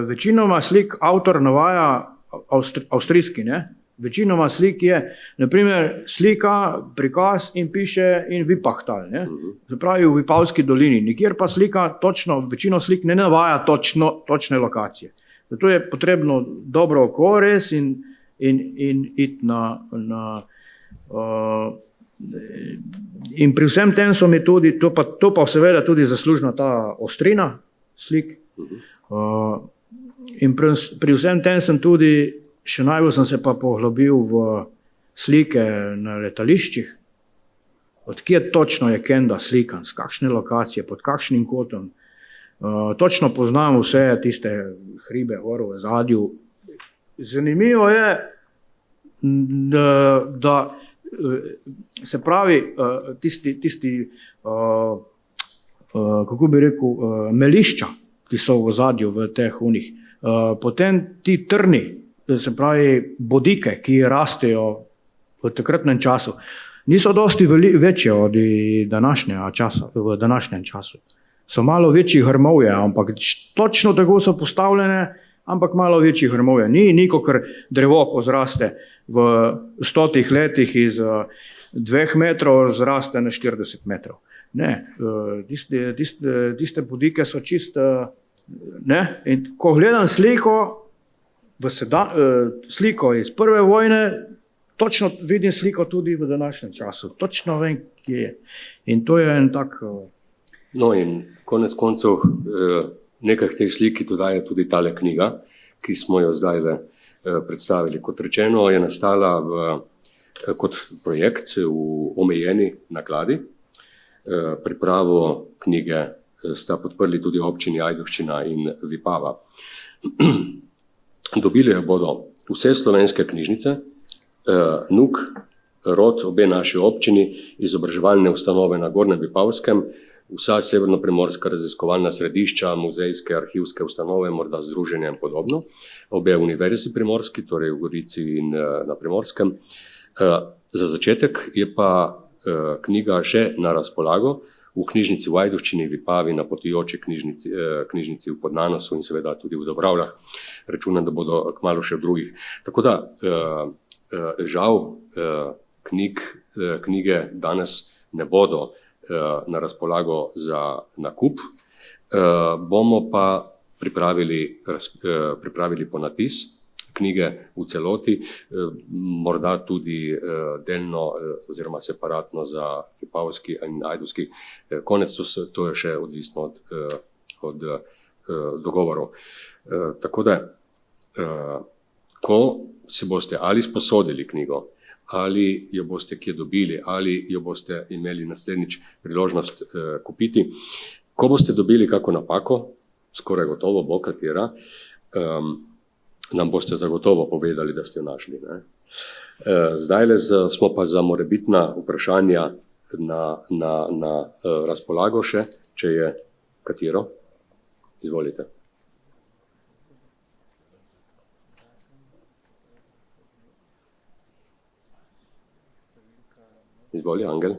Večinoma slik avtor navaja avstrijski, ne? Večinoma slik je, naprimer, slika, prikaz in piše in Vipachtal, ne? Se pravi v Vipavski dolini. Nikjer pa slika točno, večino slik ne navaja točne lokacije. Zato je potrebno dobro oko res in iti in pri vsem tem so mi tudi, to pa seveda tudi zaslužna ta ostrina slik. In pri vsem tem sem tudi, še najbolj sem se pa poglobil v slike na letališčih, odkje točno je Kenda slikan, z kakšne lokacije, pod kakšnim kotom. Točno poznam vse tiste hribe, gor v zadju. Zanimivo je, da se pravi, tisti kako bi rekel, melišča, ki so v zadju v teh unih. Potem ti trni, se pravi bodike, ki rastejo v takratnem času, niso dosti večje od današnjega časa, v današnjem času. So malo večji grmovje, ampak točno tako so postavljene, ampak malo večji grmovje. Ni kakor drevo, ko zraste v 100 letih iz 2 metrov, zraste na 40 metrov. Ne, tiste bodike so čist, ne, in ko gledam sliko, sliko iz prve vojne, točno vidim sliko tudi v današnjem času. Točno vem, kje je. In to je en tak... No in konec koncev nekaj teh slik dodaja tudi tale knjiga, ki smo jo zdaj predstavili. Kot rečeno, je nastala kot projekt v omejeni nakladi. Pripravo knjige sta podprli tudi občini Ajdovščina in Vipava. Dobili jo bodo vse slovenske knjižnice, NUK, ROD, obe naši občini, izobraževalne ustanove na Gornjem Vipavskem, vsa severnoprimorska raziskovalna središča, muzejske, arhivske ustanove, morda združenja in podobno, obe univerzi primorski, torej v Gorici in na Primorskem. Za začetek je pa knjiga še na razpolago v knjižnici v Ajdovščini, Vipavi, na potujoči knjižnici v Podnanosu in seveda tudi v Dobravljah. Računam, da bodo kmalu še v drugih. Tako da, žal, knjige danes ne bodo na razpolago za nakup. Bomo pa pripravili ponatis knjige v celoti, morda tudi delno oziroma separatno za Vipavski in Ajdovski konec, to je še odvisno od dogovorov. Tako da, ko si boste ali sposodili knjigo, ali jo boste kje dobili, ali jo boste imeli naslednjič priložnost kupiti, ko boste dobili kako napako, skoraj gotovo bo katera, nam boste zagotovo povedali, da ste jo našli. Zdajle smo pa za morebitna vprašanja na razpolago še, če je katero. Izvolite. Izvoli, Angel.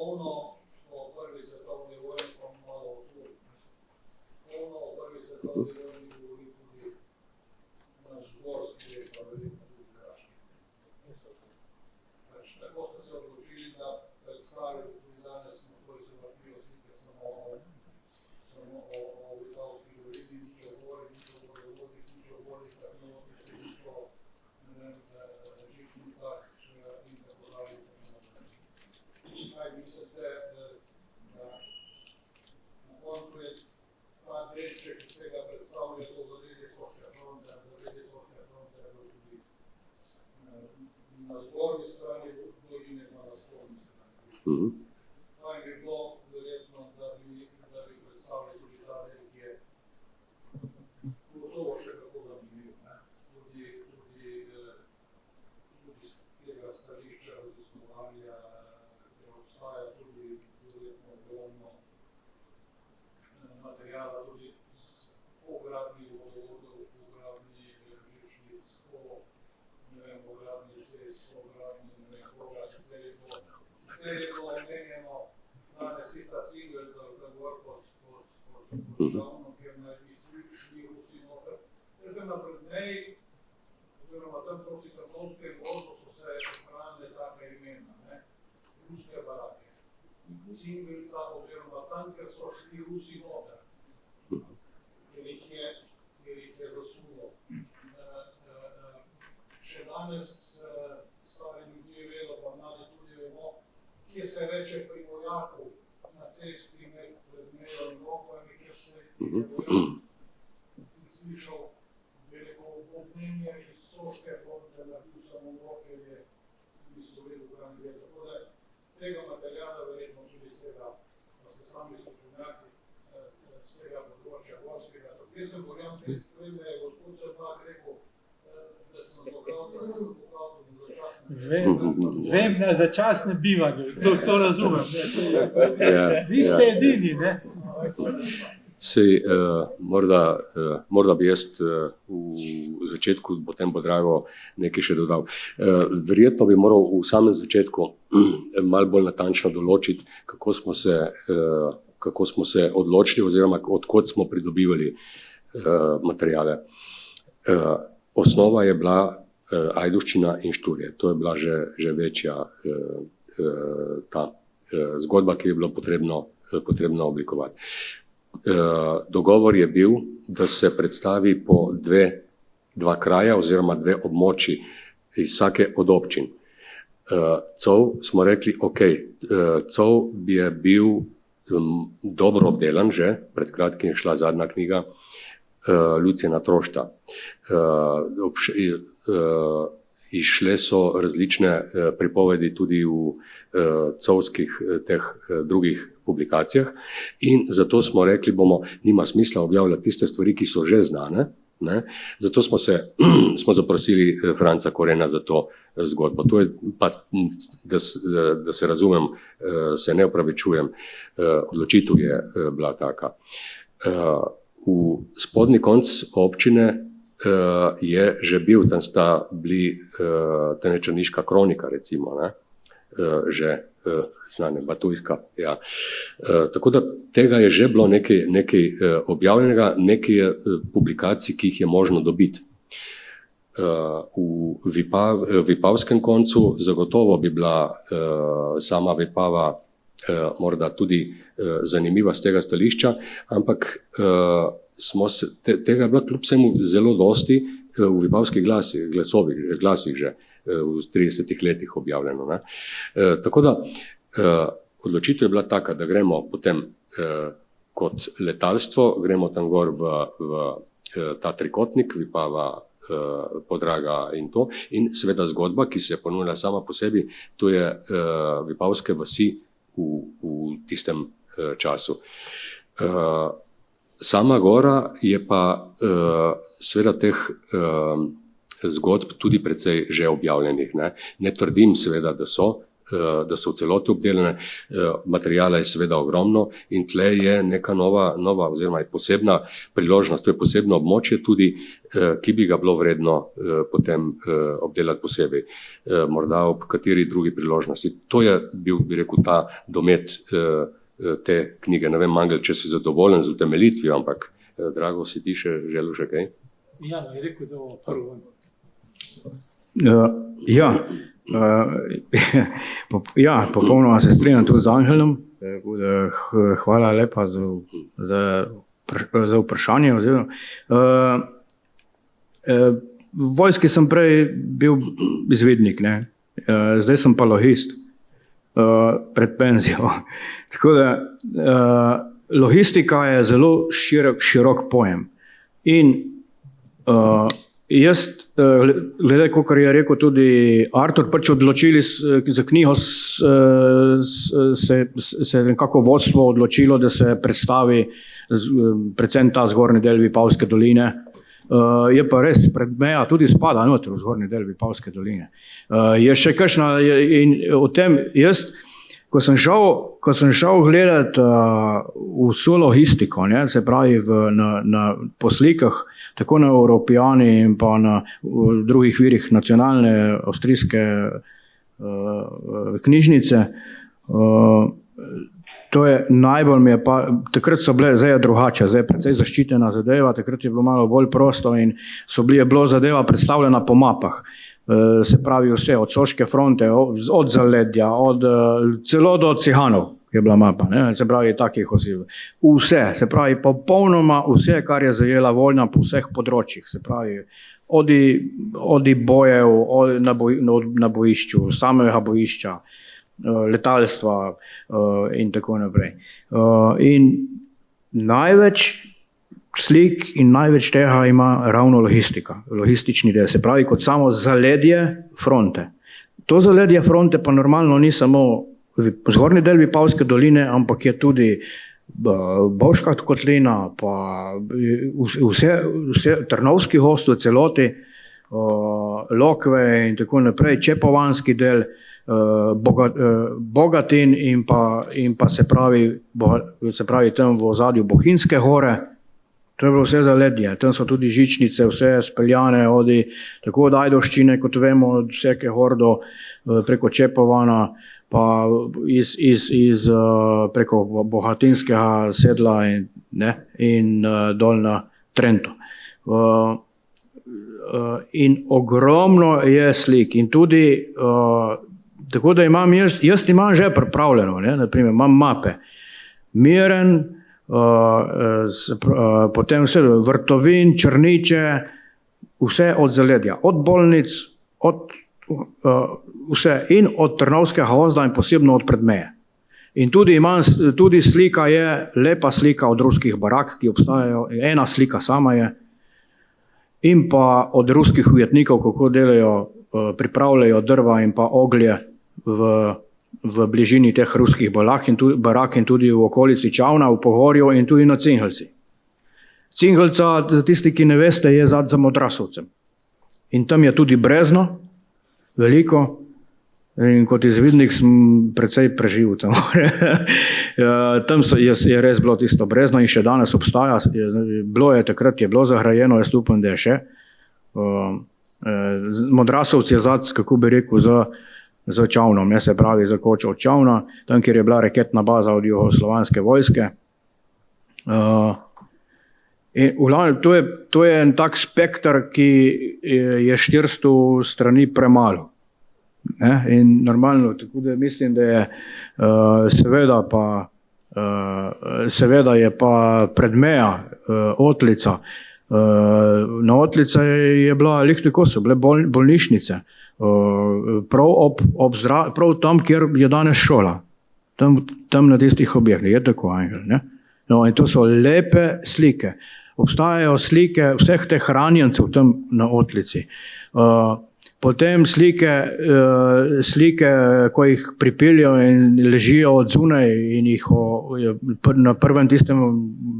Polno smo v prvi svetovni vojni, pa malo odsud. Polno v prvi svetovni vojni govori tudi naš gorski, pa verjetno tudi kraški. Tako mislite, da na koncu je ta delček, ki ste ga predstavili, to zadevje Soške fronte, je bilo tudi na zgornji strani doline, pa na spodnji strani. Pa je bilo verjetno, da bi predstavili tudi ta del, ki je gotovo še kako zanimiv, ne? Tudi z tega stališča raziskovanja, ker obstaja tudi verjetno ogromno materijala, tudi o gradnji vodovodov, o gradnji žičnic, o gradnji cest, o gradnji nekoga, zdaj je bilo omenjeno danes tista Cigelca v Gor pod Žavnom, kjer naj bi šli Rusi noter. Jaz sem napred meji, oziroma tam proti Trnovskem grozu so se ohranile take imena, ne? Ruske barake. Cigelca oziroma tam, ker so šli Rusi noter, ker jih je zasulo. Še danes stari ljudje vedo, pa mladi tudi vemo, kje se reče pri vojaku na cesti med mejo in Rokovem, kjer se je slišal veliko obobnenje iz Soške fronte, naredil samo Roke, je mislil vedel, kam gre. Tako da tega materijala verjetno tudi z tega, da ste sami strokovnjaki z tega področja gorskega. Tako jaz sem Borjan, da je gospod Srbak rekel, da sem zlokavca, da sem zlokavca na začasnem Vem na začasnem bivanju, to razumem. Vi ste edini, ne? Sej, morda bi jaz v začetku, potem bo Drago nekaj še dodal. Verjetno bi moral v samem začetku malo bolj natančno določiti, kako smo se odločili oziroma odkot smo pridobivali materijale. Osnova je bila Ajdovščina in Šturje. To je bila že večja ta zgodba, ki je bilo potrebno oblikovati. Dogovor je bil, da se predstavi po dva kraja oziroma dve območji iz vsake od občin. Cov smo rekli, ok, Cov je bil dobro obdelan že, pred kratkim je šla zadnja knjiga Lucijana Trošta. Išle so različne pripovedi tudi v covskih teh drugih publikacijah in zato smo rekli, nima smisla objavljati tiste stvari, ki so že znane, ne? Zato smo zaprosili Franca Korena za to zgodbo. To je pa, da se razumem, se ne opravičujem, odločitev je bila taka. V spodnji konc občine je že bil, tam sta bili Tenečaniška kronika, recimo, ne? Že znane, Batujska. Ja. Tako da tega je že bilo nekaj objavljenega, nekaj publikacij, ki jih je možno dobiti. V vipavskem koncu zagotovo bi bila sama Vipava morda tudi zanimiva z tega stališča, ampak tega je bilo kljub vsemu zelo dosti v vipavskih glasih že v 30 letih objavljeno. Ne? Tako da odločitev je bila taka, da gremo potem kot letalstvo, gremo tam gor v ta trikotnik, Vipava, Podraga in to. In seveda zgodba, ki se je ponujala sama po sebi, to je vipavske vasi v tistem času. Sama gora je pa seveda teh zgodb tudi precej že objavljenih. Ne trdim seveda, da so v celoti obdelane, materijala je seveda ogromno in tle je neka nova oziroma je posebna priložnost, to je posebno območje tudi, ki bi ga bilo vredno potem obdelati posebej, morda ob kateri drugi priložnosti. To je bil, bi rekel, ta domet te knjige. Ne vem, Mangel, če si zadovoljen z utemeljitvijo, ampak Drago, si ti še želel še kaj? Ja, je rekel, da bo prvo. Ja, popolnoma se strinjam tudi z Angelom. Hvala lepa za vprašanje. V vojski sem prej bil izvidnik, ne? Zdaj sem pa logist. pred penzijo. Tako da logistika je zelo širok pojem. In jaz, glede, kot je rekel tudi Artur, pač odločili za knjigo se nekako vodstvo odločilo, da se predstavi predvsem ta zgornji del Vipavske doline. Je pa res Predmeja tudi spada noter v zgornji del Vipavske doline. Je še kakšna, in o tem jaz, ko sem šel gledati vso logistiko, ne, se pravi po slikah, tako na Evropijani in pa na drugih virih nacionalne avstrijske knjižnice, to je najbolj mi je pa, takrat so bile, zdaj je drugače, zdaj je precej zaščitena zadeva, takrat je bilo malo bolj prosto in je bilo zadeva predstavljena po mapah. Se pravi vse, od Soške fronte, od Zaledja, celo do Cihanov je bila mapa, ne? Se pravi takih oseb. Vse, se pravi popolnoma vse, kar je zajela vojna po vseh področjih, se pravi od bojev na bojišču, samega bojišča, letalstva in tako naprej. In največ slik in največ tega ima ravno logistika, logistični del, se pravi kot samo zaledje fronte. To zaledje fronte pa normalno ni samo zgornji del Vipavske doline, ampak je tudi Bovška kotlina, pa vse Trnovski gost v celoti, Lokve in tako naprej, Čepovanski del, Bogatin in pa se pravi tam v ozadju Bohinjske gore. To je bilo vse zaledje, tam so tudi žičnice, vse speljane tako od Ajdovščine, kot vemo, od vseke hordo preko Čepovana, pa preko Bogatinskega sedla in dol na Trento. In ogromno je slik in tudi tako da jaz imam že pripravljeno, naprimer imam mape, Miren, potem vse Vrtovin, Črniče, vse od zaledja, od bolnic, vse in od Trnovskega gozda in posebno od Predmeje. In tudi slika je, lepa slika od ruskih barak, ki obstajajo, ena slika sama je, in pa od ruskih ujetnikov, kako delajo, pripravljajo drva in pa oglje v bližini teh ruskih barak in tudi v okolici Čavna, v Pohorju in tudi na Cingelci. Cingelca, za tisti, ki ne veste, je za Modrasovcem. In tam je tudi brezno, veliko, in kot izvidnik sem precej preživel tam. Tam je res bilo tisto brezno in še danes obstaja. Takrat je bilo zagrajeno, jaz upam, da je še. Modrasovci je kako bi rekel, za Čavnom, se pravi za kočo od Čavna, tam, kjer je bila raketna baza od jugoslovanske vojske. To je en tak spektr, ki je 400 strani premalo. In normalno, tako da mislim, da je seveda je pa Predmeja, Otlica. Na Otlica je bila, tako so bile bolnišnice, prav tam, kjer je danes šola, tam na tistih objektih, je tako, ne? No, in to so lepe slike. Obstajajo slike vseh teh ranjencev tam na Otlici. Potem slike, ko jih pripeljejo in ležijo od zunaj in jih na prvem tistem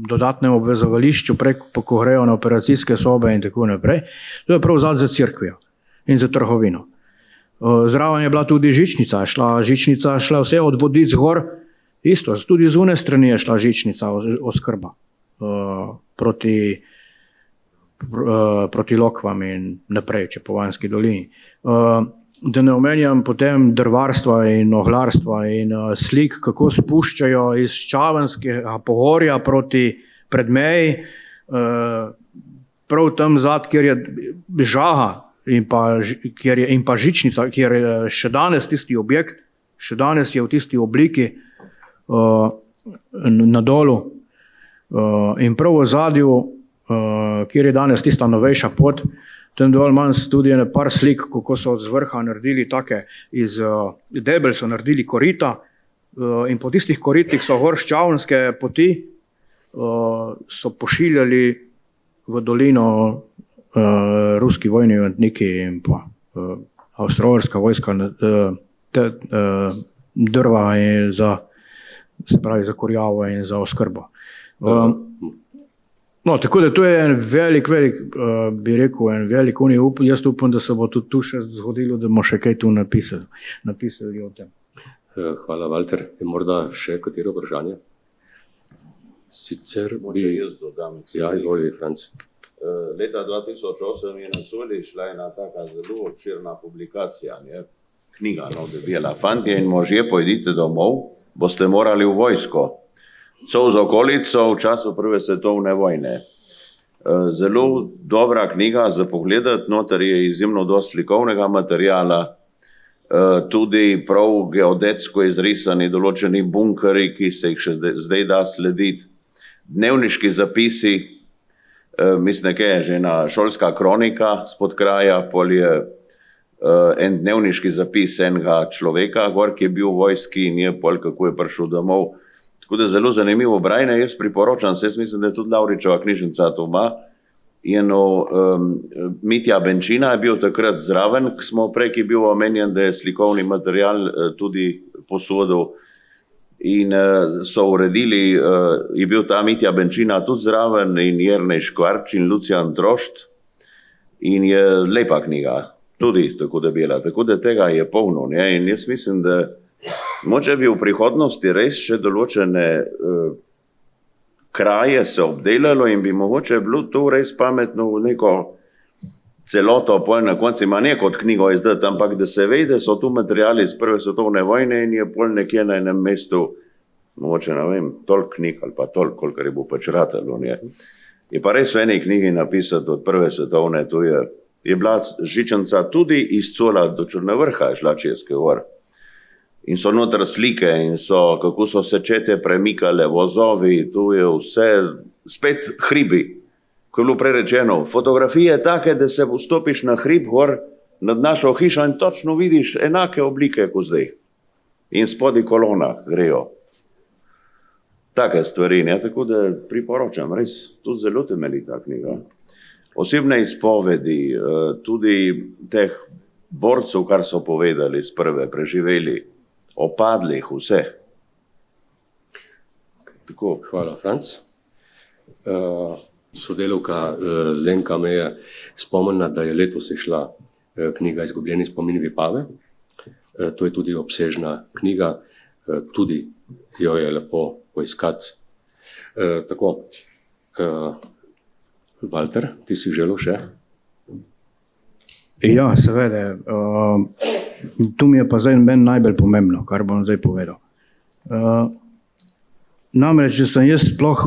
dodatnem obvezovališču ko grejo na operacijske sobe in tako naprej. To je prav za cerkvijo in za trgovino. Zraven je bila tudi žičnica je šla vse od Vodic gor, isto, tudi z une strani je šla žičnica oskrba proti Lokvam in naprej, Čepovanski dolini. Da ne omenjam potem drvarstva in oglarstva in slik, kako spuščajo iz Čavenskega Pohorja proti Predmeji, prav tam zad, kjer je žaga in pa žičnica, kjer je še danes tisti objekt, še danes je v tisti obliki na dolu in prav v zadju, kjer je danes tista novejša pot, tam dol imam tudi ene par slik, kako so z vrha naredili take, iz debel so naredili korita in po tistih koritih so gor Ščavnske poti, so pošiljali v dolino ruski vojni ujetniki in pa avstro-ogrska vojska drva in se pravi za kurjavo in za oskrbo. No, tako da to je en velik, bi rekel, en velik jaz upam, da se bo tudi tu še zgodilo, da bomo še kaj tu napisali o tem. Hvala, Valter. Je morda še katero vprašanje? Sicer Moče jaz dodam. Ja, izvoli, Franc. Leta 2008 je na Soli šla ena taka zelo obširna publikacija, ne? Knjiga, no, debela. Fantje in možje, pojdite domov, boste morali v vojsko. So z okolico v času prve svetovne vojne. Zelo dobra knjiga za pogledati, noter je izjemno dosti slikovnega materijala, tudi prav geodetsko izrisani določeni bunkeri, ki se jih še zdaj da slediti, dnevniški zapisi, mislim, nekaj je že ena šolska kronika spod kraja, pol je en dnevniški zapis enega človeka, gor, ki je bil v vojski in je pol, kako je prišel domov. Tako da zelo zanimivo branje, jaz priporočam, jaz mislim, da je tudi Lavričeva knjižnica to ima. Mitja Benčina je bil takrat zraven, smo prej, ki je bil omenjen, da je slikovni material tudi posodil in so uredili, je bil ta Mitja Benčina tudi zraven in Jernej Škvarč in Lucijan Trošt in je lepa knjiga, tudi tako debela, tako da tega je polno, ne? In jaz mislim, da moče bi v prihodnosti res še določene kraje se obdelalo in bi mogoče bilo to res pametno v neko celoto, pol na konci ima ne kot knjigo izdati, ampak da se ve, da so tu materijali iz prve svetovne vojne in je pol nekje na enem mestu, mogoče ne vem, toliko knjig ali pa toliko, kolikor je bo pač ratalo. Je pa res v eni knjigi napisati od prve svetovne, tu je bila žičanca tudi iz Cola do Črne vrha, je šla čez gor. In so noter slike in so, kako so se čete premikale, vozovi, tu je vse, spet hribi, ko je bilo prerečeno. Fotografije take, da se vstopiš na hrib gor nad našo hišo in točno vidiš enake oblike kot zdaj. In spodaj kolona grejo. Take stvari, ne? Tako da priporočam, res, tudi zelo temeljita knjiga. Osebne izpovedi, tudi teh borcev, kar so povedali z prve, preživeli, opadlih, vse. Tako. Hvala, Franc. Sodelavka Zenka me je spomnila, da je letos išla knjiga Izgubljeni spomin Vipave. To je tudi obsežna knjiga, tudi jo je lepo poiskati. Tako, Valter, ti si želel še? Ja, seveda. Tu mi je pa zdaj meni najbolj pomembno, kar bom zdaj povedal. Namreč, da sem jaz sploh,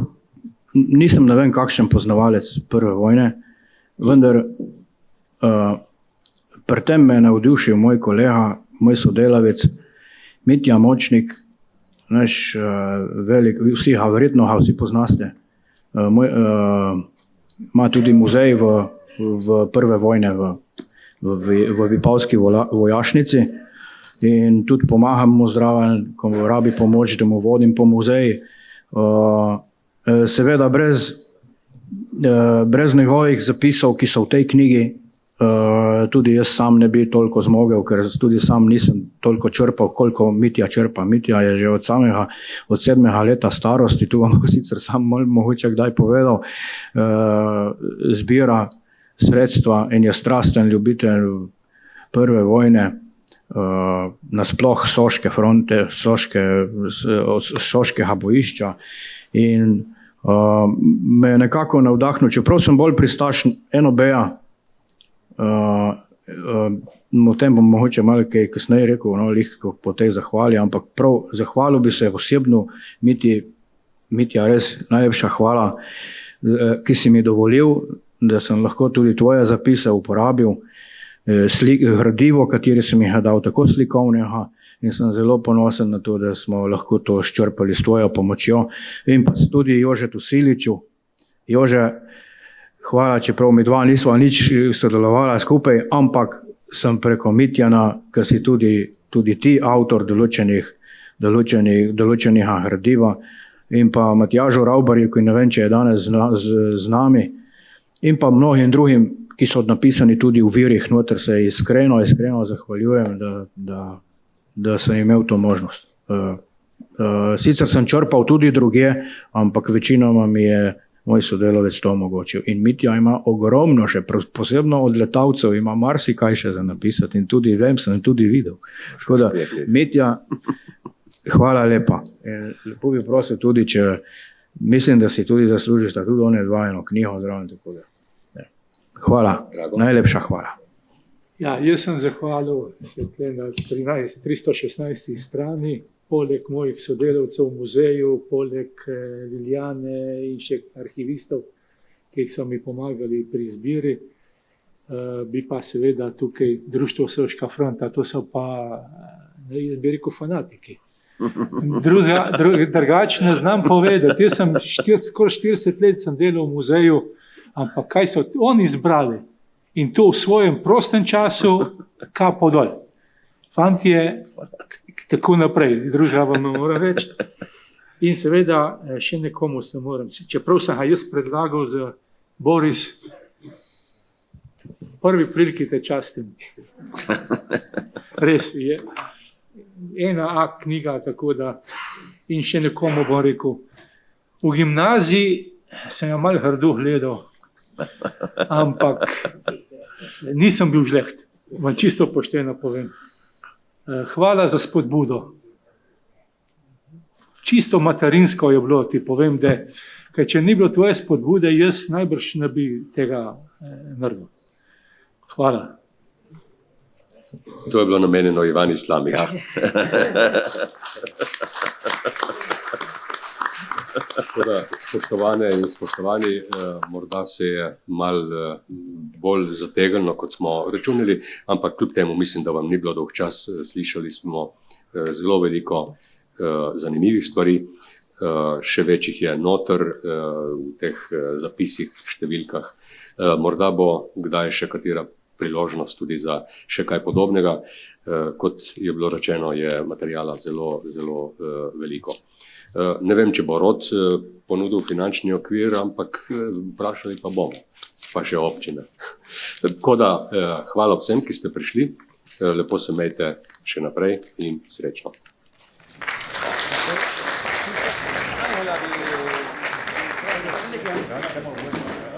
nisem ne vem kakšen poznavalec prve vojne, vendar pri tem me je navdušil moj kolega, moj sodelavec, Mitja Močnik, naš velik, verjetno ga vsi poznaste, ima tudi muzej v prve vojne v Vipavski vojašnici in tudi pomagam mu zraven, ko rabi pomoč, da mu vodim po muzeji. Seveda brez njegovih zapisov, ki so v tej knjigi, tudi jaz sam ne bi toliko zmogel, ker tudi sam nisem toliko črpal, koliko Mitja črpa. Mitja je že od 7. leta starosti, tu vam sicer sam mogoče kdaj povedal, zbira sredstva in je strasten ljubitelj prve vojne, nasploh Soške fronte, Soškega bojišča in me je nekako navdahnil, čeprav sem bolj pristaš NOB-ja, o tem bom mogoče malo kaj kasneje rekel, no, lihko po tej zahvali, ampak prav zahvalil bi se osebno Mitja, res najlepša hvala, ki si mi dovolil, da sem lahko tudi tvoje zapise uporabil, gradivo, kateri sem jih dal, tako slikovnega, in sem zelo ponosen na to, da smo lahko to ščrpali s tvojo pomočjo. In pa tudi Jožetu Siliču. Jože, hvala, čeprav mi dva nisva nič sodelovala skupaj, ampak sem preko Mitjana, ker si tudi ti avtor določenih gradiva, in pa Matjažu Ravbarju, ki ne vem, če je danes z nami, in pa mnogim drugim, ki so napisani tudi v virih noter, se iskreno zahvaljujem, da sem imel to možnost. Sicer sem črpal tudi drugje, ampak večinoma mi je moj sodelavec to omogočil. In Mitja ima ogromno še, posebno od letalcev, ima marsikaj še za napisati in tudi vem, sem tudi videl. Tako da, Mitja, hvala lepa. Lepo bi prosil tudi, če mislim, da si tudi zaslužiš, da tudi one dva eno knjigo zraven, tako da. Hvala, najlepša hvala. Ja, jaz sem zahvalil na 316. strani, poleg mojih sodelavcev v muzeju, poleg Liljane in še arhivistov, ki so mi pomagali pri izbiri, bi pa seveda tukaj Društvo Soška fronta, to so pa, jaz bi rekel, fanatiki. Drugače ne znam povedati, jaz sem skoraj 40 let sem delal v muzeju, ampak kaj so oni izbrali in to v svojem prostem času, kapo dol. Fantje, tako naprej, država me mora reči. In seveda še nekomu se moram, čeprav sem ga jaz predlagal za Boris, prvi priliki te častim. Res je, ena A knjiga, tako da, in še nekomu bom rekel, v gimnaziji sem ga malo grdo gledal, ampak nisem bil žleht, vam čisto pošteno povem. Hvala za spodbudo. Čisto materinsko je bilo, ti povem, da ker če ni bilo tvoje spodbude, jaz najbrž ne bi tega naredil. Hvala. To je bilo namenjeno Ivani Slamik. Ja. Spoštovane in spoštovani, morda se je malo bolj zategnilo, kot smo računali, ampak kljub temu mislim, da vam ni bilo dolg čas. Slišali smo zelo veliko zanimivih stvari, še več jih je noter v teh zapisih, številkah. Morda bo kdaj še katera priložnost tudi za še kaj podobnega. Kot je bilo rečeno, je materijala zelo, zelo veliko. Ne vem, če bo Rod ponudil finančni okvir, ampak vprašali pa bomo, pa še občine. Tako da, hvala vsem, ki ste prišli, lepo se imejte še naprej in srečno. Hvala.